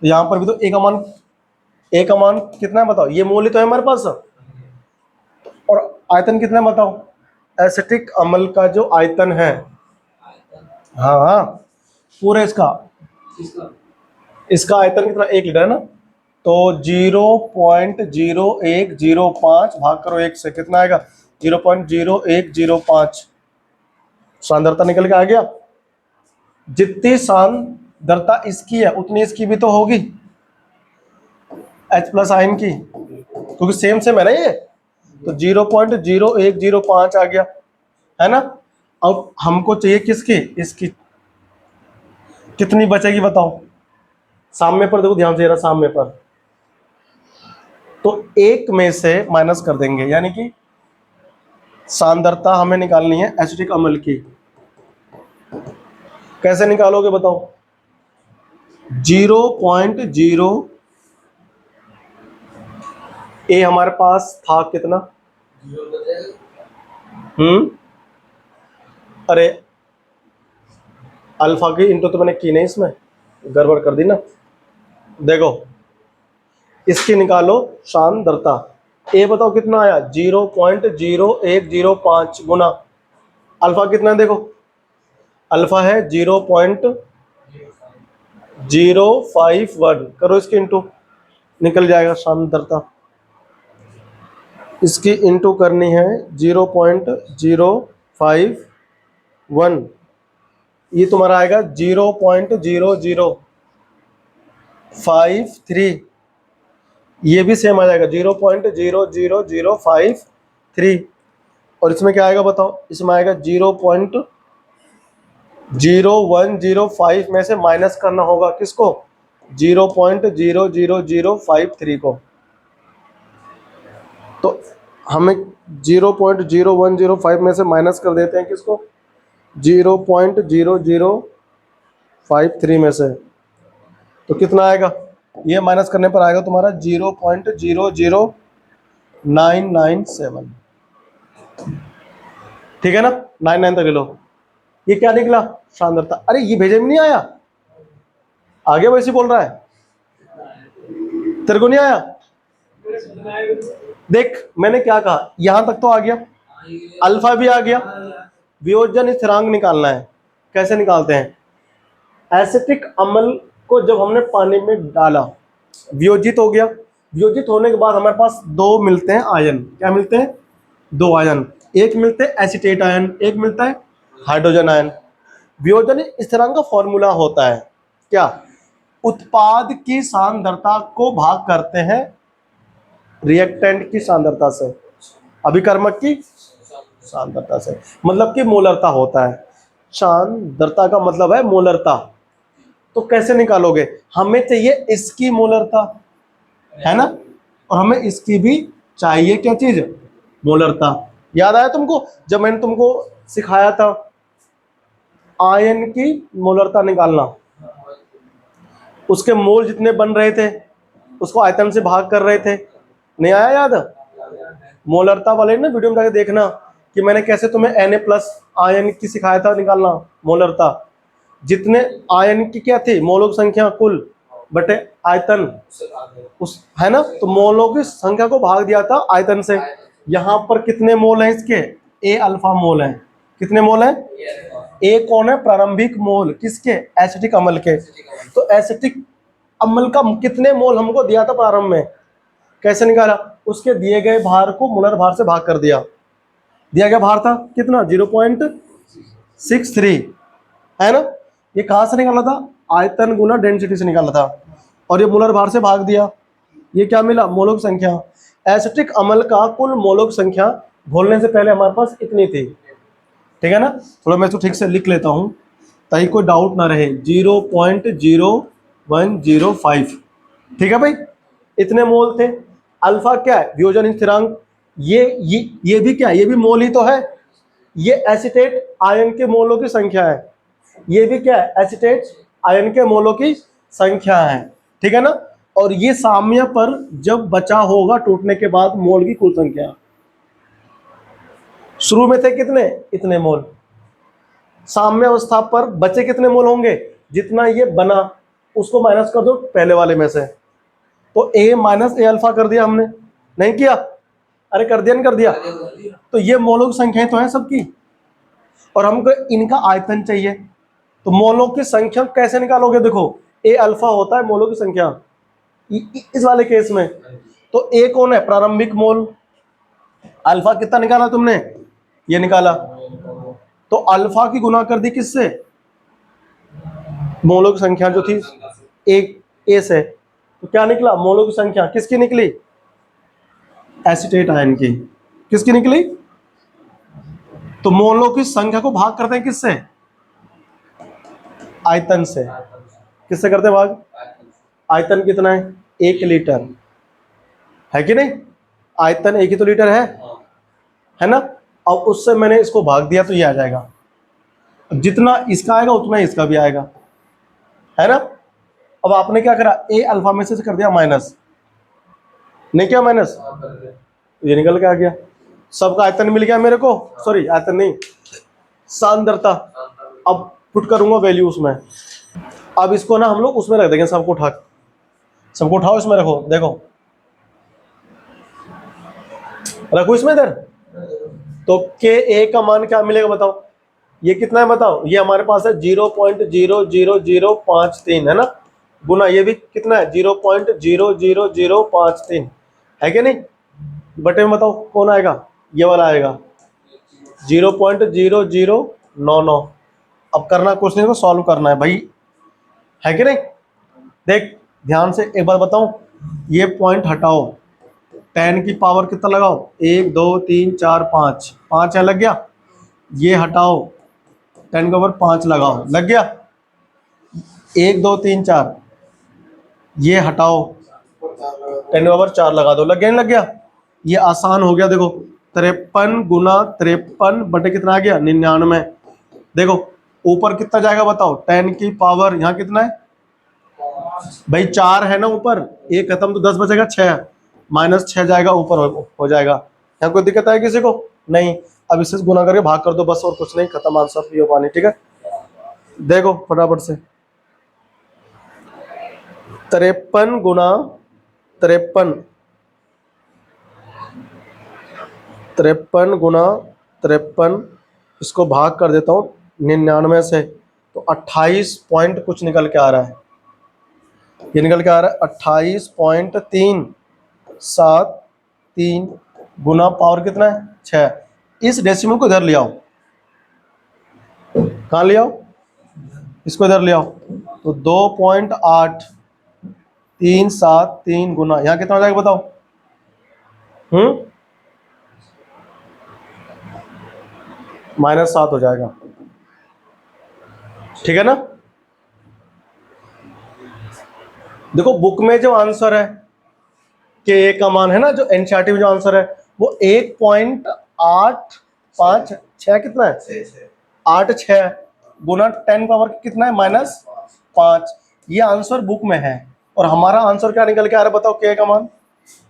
A: तो यहाँ पर भी तो एक अमान कितना है बताओ? ये मोल ही तो है हमारे पास। और आयतन कितना है बताओ? एसिटिक अम्ल का जो आयतन है, हाँ हाँ, पूरे इसका आयतन कितना? 1 लीटर है ना। तो 0.0105 भाग करो 1 से, कितना आएगा? 0.0105। सांद्रता निकल के आ गया। जितनी सांद्रता इसकी है उतनी इसकी भी तो होगी, H प्लस आयन की, क्योंकि सेम है ना ये। तो 0.0105 आ गया, है ना। अब हमको चाहिए किसकी? इसकी। कितनी बचेगी बताओ? साम्य पर देखो ध्यान से जरा, साम्य पर तो 1 में से माइनस कर देंगे, यानी कि सांद्रता हमें निकालनी है एसिटिक अम्ल की। कैसे निकालोगे बताओ? 0.0 ए हमारे पास था कितना? अरे अल्फा की इंटू तो मैंने की नहीं, इसमें गड़बड़ कर दी ना। देखो इसकी निकालो सांद्रता। ए बताओ कितना आया? 0.0105 गुना अल्फा कितना है? देखो अल्फा है 0.051, करो इसकी इंटू, निकल जाएगा सांद्रता। इसकी इंटू करनी है 0.051, ये तुम्हारा आएगा 0.0053। ये भी सेम आ जाएगा 0.00053। और इसमें क्या आएगा बताओ? इसमें आएगा 0.0105 में से माइनस करना होगा किसको? 0.00053 को। तो हमें 0.0105 में से माइनस कर देते हैं किसको? 0.0053 में से। तो कितना आएगा? ये माइनस करने पर आएगा तुम्हारा 0.00997। ठीक है ना, 99 तक ले लो। ये क्या निकला? सांद्रता। अरे ये भेजे में नहीं आया, आगे वैसे बोल रहा है, तेरे को नहीं आया? देख मैंने क्या कहा, यहां तक तो आ गया, अल्फा भी आ गया। वियोजन स्थिरांक निकालना है। कैसे निकालते हैं? एसिटिक अम्ल को जब हमने पानी में डाला, वियोजित हो गया। वियोजित होने के बाद हमारे पास दो मिलते हैं आयन। क्या मिलते हैं? दो आयन। एक मिलते हैं एसीटेट आयन, एक मिलता है हाइड्रोजन आयन। वियोजन स्थिरांक का फॉर्मूला होता है क्या? उत्पाद की सांद्रता को भाग करते हैं रिएक्टेंट की सांद्रता से, अभिकर्मक की सांद्रता से, मतलब कि मोलरता होता है। सांद्रता का मतलब है मोलरता। तो कैसे निकालोगे? हमें चाहिए इसकी मोलरता, है ना, और हमें इसकी भी चाहिए क्या चीज? मोलरता। याद आया तुमको जब मैंने तुमको सिखाया था आयन की मोलरता निकालना? उसके मोल जितने बन रहे थे उसको आयतन से भाग कर रहे थे, नहीं आया याद? मोलरता वाले ना वीडियो में जाके देखना कि मैंने कैसे तुम्हें Na+ आयन की सिखाया था निकालना मोलरता। जितने आयन की क्या थी? मोलों की संख्या कुल बटे आयतन, उस, है ना। तो मोलों की संख्या को भाग दिया था आयतन से। यहाँ पर कितने मोल हैं इसके? A अल्फा मोल हैं। कितने मोल हैं? A कौन है? प्रारंभिक मोल। किसके? एसिटिक अम्ल के। तो एसिटिक अम्ल का कितने मोल हमको दिया था प्रारंभ में? कैसे निकाला? उसके दिए गए भार को मोलर भार से भाग कर दिया। दिया गया भार था कितना? 0.63, है ना। ये कहाँ से निकाला था? आयतन गुना डेंसिटी से निकाला था, और ये मोलर भार से भाग दिया। ये क्या मिला? मोलों की संख्या। एसिटिक अम्ल का कुल मोलों की संख्या घोलने से पहले हमारे पास इतनी थी। ठीक है ना। थोड़ा मैं इसको ठीक से लिख लेता हूँ ताकि कोई डाउट ना रहे। 0.0105, ठीक है भाई, इतने मोल थे। अल्फा क्या है? वियोजन स्थिरांक। ये भी क्या है? ये भी मोल ही तो है। ये एसिटेट आयन के मोलों की संख्या है। ये भी क्या है? एसिटेट आयन के मोलों की संख्या है। ठीक है ना। और ये साम्य पर जब बचा होगा टूटने के बाद मोल की कुल संख्या। शुरू में थे कितने, इतने मोल, साम्य अवस्था पर बचे कितने मोल होंगे, जितना ये बना उसको माइनस कर दो पहले वाले में से, तो a माइनस ए अल्फा कर दिया हमने, नहीं किया, अरे कर दिया नहीं कर दिया, तो ये मोलों की संख्याएं तो हैं सबकी, और हमको इनका आयतन चाहिए, तो मोलों की संख्या कैसे निकालोगे, देखो a अल्फा होता है मोलों की संख्या इस वाले केस में, तो a कौन है, प्रारंभिक मोल, अल्फा कितना निकाला तुमने, ये निकाला, तो अल्फा की गुना कर दी किससे, मोलों की संख्या जो थी एक ए से, तो क्या निकला, मोलों की संख्या किसकी निकली, एसीटेट आयन की, किसकी निकली, तो मोलों की संख्या को भाग करते हैं किससे, आयतन से, किससे करते हैं भाग, आयतन कितना है, 1 लीटर है कि नहीं, आयतन 1 ही तो लीटर है ना, अब उससे मैंने इसको भाग दिया तो ये आ जाएगा, जितना इसका आएगा उतना ही इसका भी आएगा, है ना। अब आपने क्या करा, ए अल्फा में से कर दिया माइनस, नहीं क्या माइनस, ये निकल के आ गया, सबका आयतन मिल गया मेरे को, सॉरी आयतन नहीं, सांद्रता, अब पुट करूंगा वैल्यू उसमें, अब इसको ना हम लोग उसमें रख देंगे, सबको उठाओ इसमें रखो, देखो रखो इसमें इधर, तो के ए का मान क्या मिलेगा बताओ, ये कितना है बताओ, ये हमारे पास है 0.00053 है ना, गुना ये भी कितना है 0.00053 है कि नहीं, बटे में बताओ कौन आएगा, ये वाला आएगा 0.0099, अब करना कुछ नहीं तो सॉल्व करना है भाई, है कि नहीं, देख ध्यान से एक बार बताऊं, ये पॉइंट हटाओ, 10 की पावर कितना लगाओ, 1 2 3 4 5, 5 है लग गया, ये हटाओ 10 के ऊपर 5 लगाओ, लग गया, 1 2 3 4, ये हटाओ 10 के ऊपर 4 लगा दो, लग गया नहीं लग गया, ये आसान हो गया, देखो 53 गुना 53 बटे कितना आ गया 99, देखो ऊपर कितना जाएगा बताओ, 10 की पावर यहाँ कितना है भाई 4 है ना ऊपर, एक खत्म तो 10 बचेगा 6, माइनस 6 जाएगा ऊपर हो जाएगा, यहाँ कोई दिक्कत है किसी को नहीं, अब इससे गुना करके भाग कर दो बस, और कुछ नहीं, खत्म, आंसर पियो पानी, ठीक है। देखो फटाफट से 53 गुना 53, 53 गुना 53, इसको भाग कर देता हूँ 99 से, तो 28 पॉइंट कुछ निकल के आ रहा है, ये निकल के आ रहा है 28.373 गुना पावर कितना है 6, इस डेसिमल को इधर ले आओ, कहाँ ले आओ, इसको इधर ले आओ, तो 2.8373 गुना यहाँ कितना हो जाएगा बताओ, -7 हो जाएगा, ठीक है ना। देखो बुक में जो आंसर है के ए का मान है ना, जो एनसीईआरटी में जो आंसर है वो 1.856 कितना है 86 गुना 10 पावर कितना है -5, ये आंसर बुक में है, और हमारा आंसर क्या निकल के आ रहा है बताओ, के ए का मान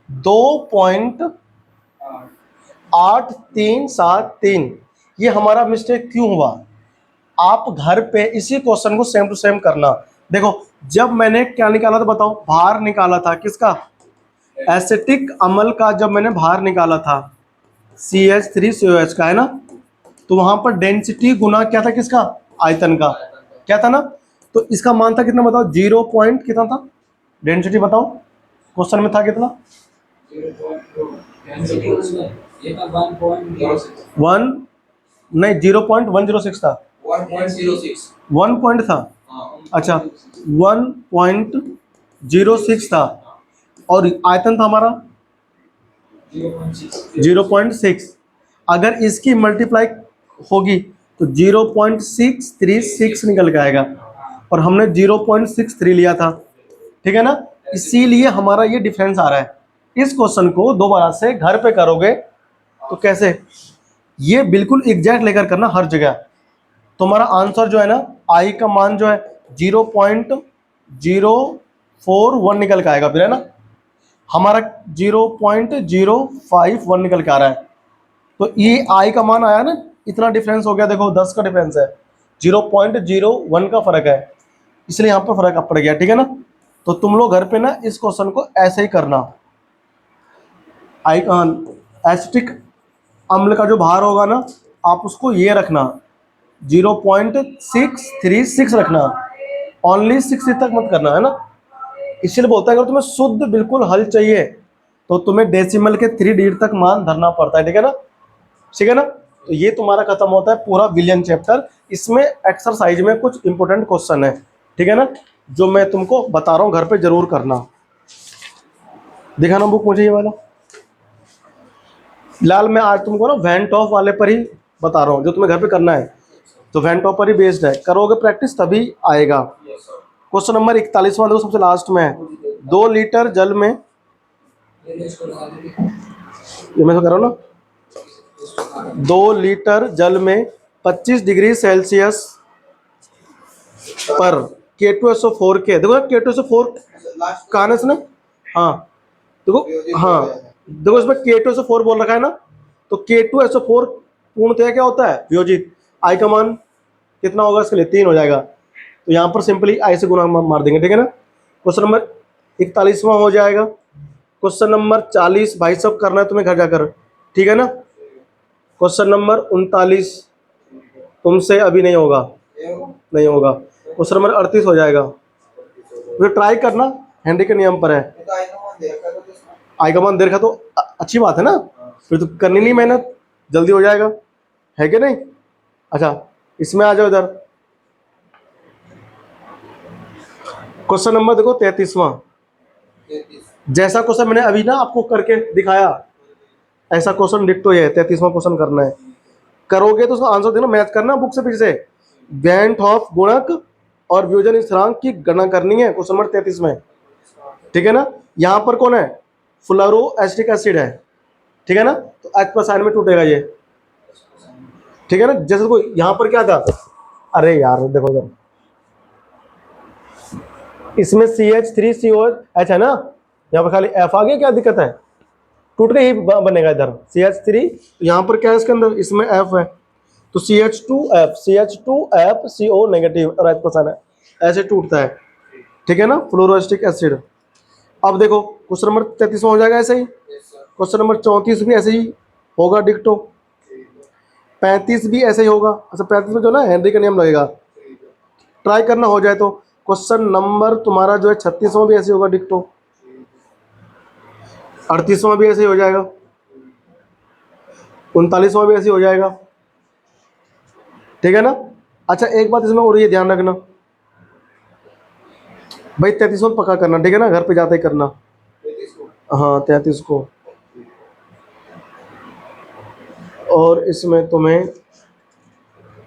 A: 2.8373, ये हमारा मिस्टेक क्यों हुआ, आप घर पे इसी क्वेश्चन को सेम टू सेम करना, देखो जब मैंने क्या निकाला था बताओ, भार निकाला था किसका, एसिटिक अम्ल का, जब मैंने भार निकाला था CH3COH का, है ना, तो वहां पर डेंसिटी गुना क्या था किसका, आयतन का, क्या था ना, तो इसका मान था कितना बताओ, 0 पॉइंट कितना था, डेंसिटी बताओ क्वेश्चन में था कितना, 1 नहीं 0.106 था, 1 पॉइंट था, अच्छा 1.06 था, और आयतन था हमारा 0.6, अगर इसकी मल्टीप्लाई होगी तो 0.636 निकल के आएगा, और हमने 0.63 लिया था, ठीक है ना, इसीलिए हमारा ये डिफरेंस आ रहा है। इस क्वेश्चन को दोबारा से घर पे करोगे तो कैसे, ये बिल्कुल एग्जैक्ट लेकर करना हर जगह, तुम्हारा आंसर जो है ना, आई का मान जो है 0.0 0.051 निकल के आएगा फिर, है ना। हमारा 0.051 निकल के आ रहा है। तो ये आई का मान आया ना, इतना डिफरेंस हो गया, देखो 10 का डिफरेंस है, 0.01 का फर्क है, इसलिए यहाँ पर फर्क पड़ गया, ठीक है ना। तो तुम लोग घर पे ना इस क्वेश्चन को ऐसे ही करना। एसिटिक अम्ल का जो भार होगा ना, आप उसको ये रखना 0.636 रखना, ओनली 6 तक मत करना, है ना। इसलिए बोलता है अगर तुम्हें शुद्ध बिल्कुल हल चाहिए तो तुम्हें डेसिमल के 3 डिजिट तक मान धरना पड़ता है, ठीक है ना, ठीक है ना। तो ये तुम्हारा खत्म होता है पूरा विलियन चैप्टर। इसमें एक्सरसाइज में कुछ इंपॉर्टेंट क्वेश्चन है, ठीक है ना, जो मैं तुमको बता रहा हूँ, घर पे जरूर करना। दिखाना बुक मुझे ये वाला। लाल मैं आज तुमको ना वैन टॉप वाले पर ही बता रहा हूँ, जो तुम्हें घर पे करना है, तो वैन टॉप पर ही बेस्ड है, करोगे प्रैक्टिस तभी आएगा। क्वेश्चन नंबर 41वां देखो, सबसे लास्ट में है। 2 लीटर जल में, ये मैं तो कर रहा हूँ ना, 2 लीटर जल में 25 डिग्री सेल्सियस पर K2SO4 के, देखो K2SO4 कहां से ना, हाँ देखो, हाँ देखो इसमें K2SO4 बोल रखा है ना, तो K2SO4 पूर्णतः क्या होता है, वियोजित। आई का मान कितना होगा इसके लिए, 3 हो जाएगा, तो यहाँ पर सिंपली आई से गुना मार देंगे, ठीक है ना। क्वेश्चन नंबर 41वां हो जाएगा। क्वेश्चन नंबर 40 भाई सब करना है तुम्हें घर जाकर, ठीक है ना। क्वेश्चन नंबर 39 तुमसे अभी नहीं होगा, नहीं होगा। क्वेश्चन नंबर 38 हो जाएगा, तो ट्राई करना, हेनरी के नियम पर है। आई का मान देखा तो अच्छी बात है ना, फिर तो करनी नहीं मेहनत, जल्दी हो जाएगा, है कि नहीं। अच्छा इसमें आ जाओ इधर, क्वेश्चन नंबर देखो 33वां। जैसा क्वेश्चन मैंने अभी ना आपको करके दिखाया, ऐसा क्वेश्चन डिक्टो है, 33वां क्वेश्चन करना है। करोगे तो उसका आंसर देना, मैच करना बुक से फिर से। वैन टॉप गुणक और वियोजन स्थिरांक की गणना करनी है क्वेश्चन नंबर 33 में, ठीक है ना। यहाँ पर कौन है, फ्लोरो एसिटिक एसिड है, ठीक है ना, तो H प्लस आयन में टूटेगा ये, ठीक है ना। जैसे कोई यहाँ पर क्या था, अरे यार देखो इधर, इसमें CH3COH है ना, यहाँ पर खाली F आ गया, क्या दिक्कत है, टूट के ही बनेगा इधर CH3, तो यहाँ पर क्या है इसके अंदर, इसमें F है, तो CH2F CO नेगेटिव और H प्लस आयन ऐसे टूटता है, ठीक है ना, फ्लोरोएस्टिक एसिड। अब देखो क्वेश्चन नंबर 33 हो जाएगा ऐसे ही, क्वेश्चन नंबर 34 भी ऐसे ही होगा डिक्टो, 35 भी ऐसे ही होगा। अच्छा 35 में जो ना हेनरी का नियम लगेगा, ट्राई करना हो जाए तो। क्वेश्चन नंबर तुम्हारा जो है 36वां भी ऐसे होगा डिक्टो, 38वां भी ऐसे ही हो जाएगा, 39वां भी ऐसे ही हो जाएगा, ठीक है ना। अच्छा एक बात इसमें और ये ध्यान रखना भाई, 33वां पक्का करना, ठीक है ना, घर पे जाते ही करना, हाँ 33 को। और इसमें तुम्हें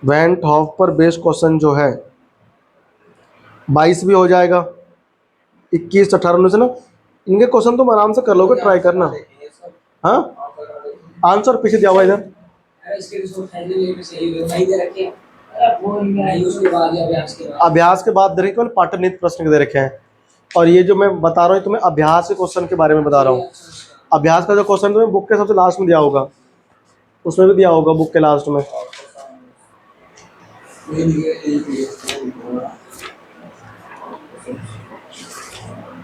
A: वैन टॉप पर बेस्ड क्वेश्चन जो है 22 भी हो जाएगा, 21, 18, 19 ना, इनके क्वेश्चन तुम आराम से कर लोगे, ट्राई करना। हाँ आंसर पीछे दिया हुआ इधर, अभ्यास के बाद दे रखे केवल पाठ्यनिध प्रश्न दे रखे हैं, और ये जो मैं बता रहा हूँ तुम्हें अभ्यास के क्वेश्चन के बारे में बता रहा हूँ। अभ्यास का जो क्वेश्चन तुम्हें बुक के सबसे लास्ट में दिया होगा, उसमें भी दिया होगा बुक के लास्ट में।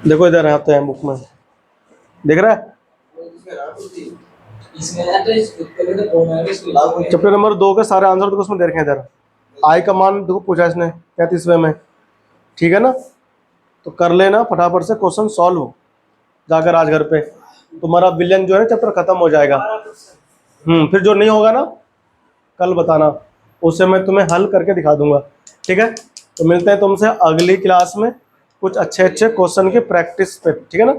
A: देखो इधर आते हैं बुक में, देख रहा है, चैप्टर नंबर 2 के सारे आंसर देखो उसमें दे रखे हैं इधर। आई का मान देखो पूछा इसने 33वें में, ठीक है ना, तो कर लेना फटाफट से क्वेश्चन सॉल्व हो जाकर आज घर पे, तुम्हारा विलियन जो है चैप्टर खत्म हो जाएगा। फिर जो नहीं होगा ना कल बताना, उससे मैं तुम्हें हल करके दिखा दूंगा, ठीक है। तो मिलते हैं तुमसे अगली क्लास में कुछ अच्छे क्वेश्चन के प्रैक्टिस पे, ठीक है ना,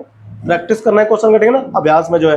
A: प्रैक्टिस करना है क्वेश्चन का, ठीक है ना, अभ्यास में जो है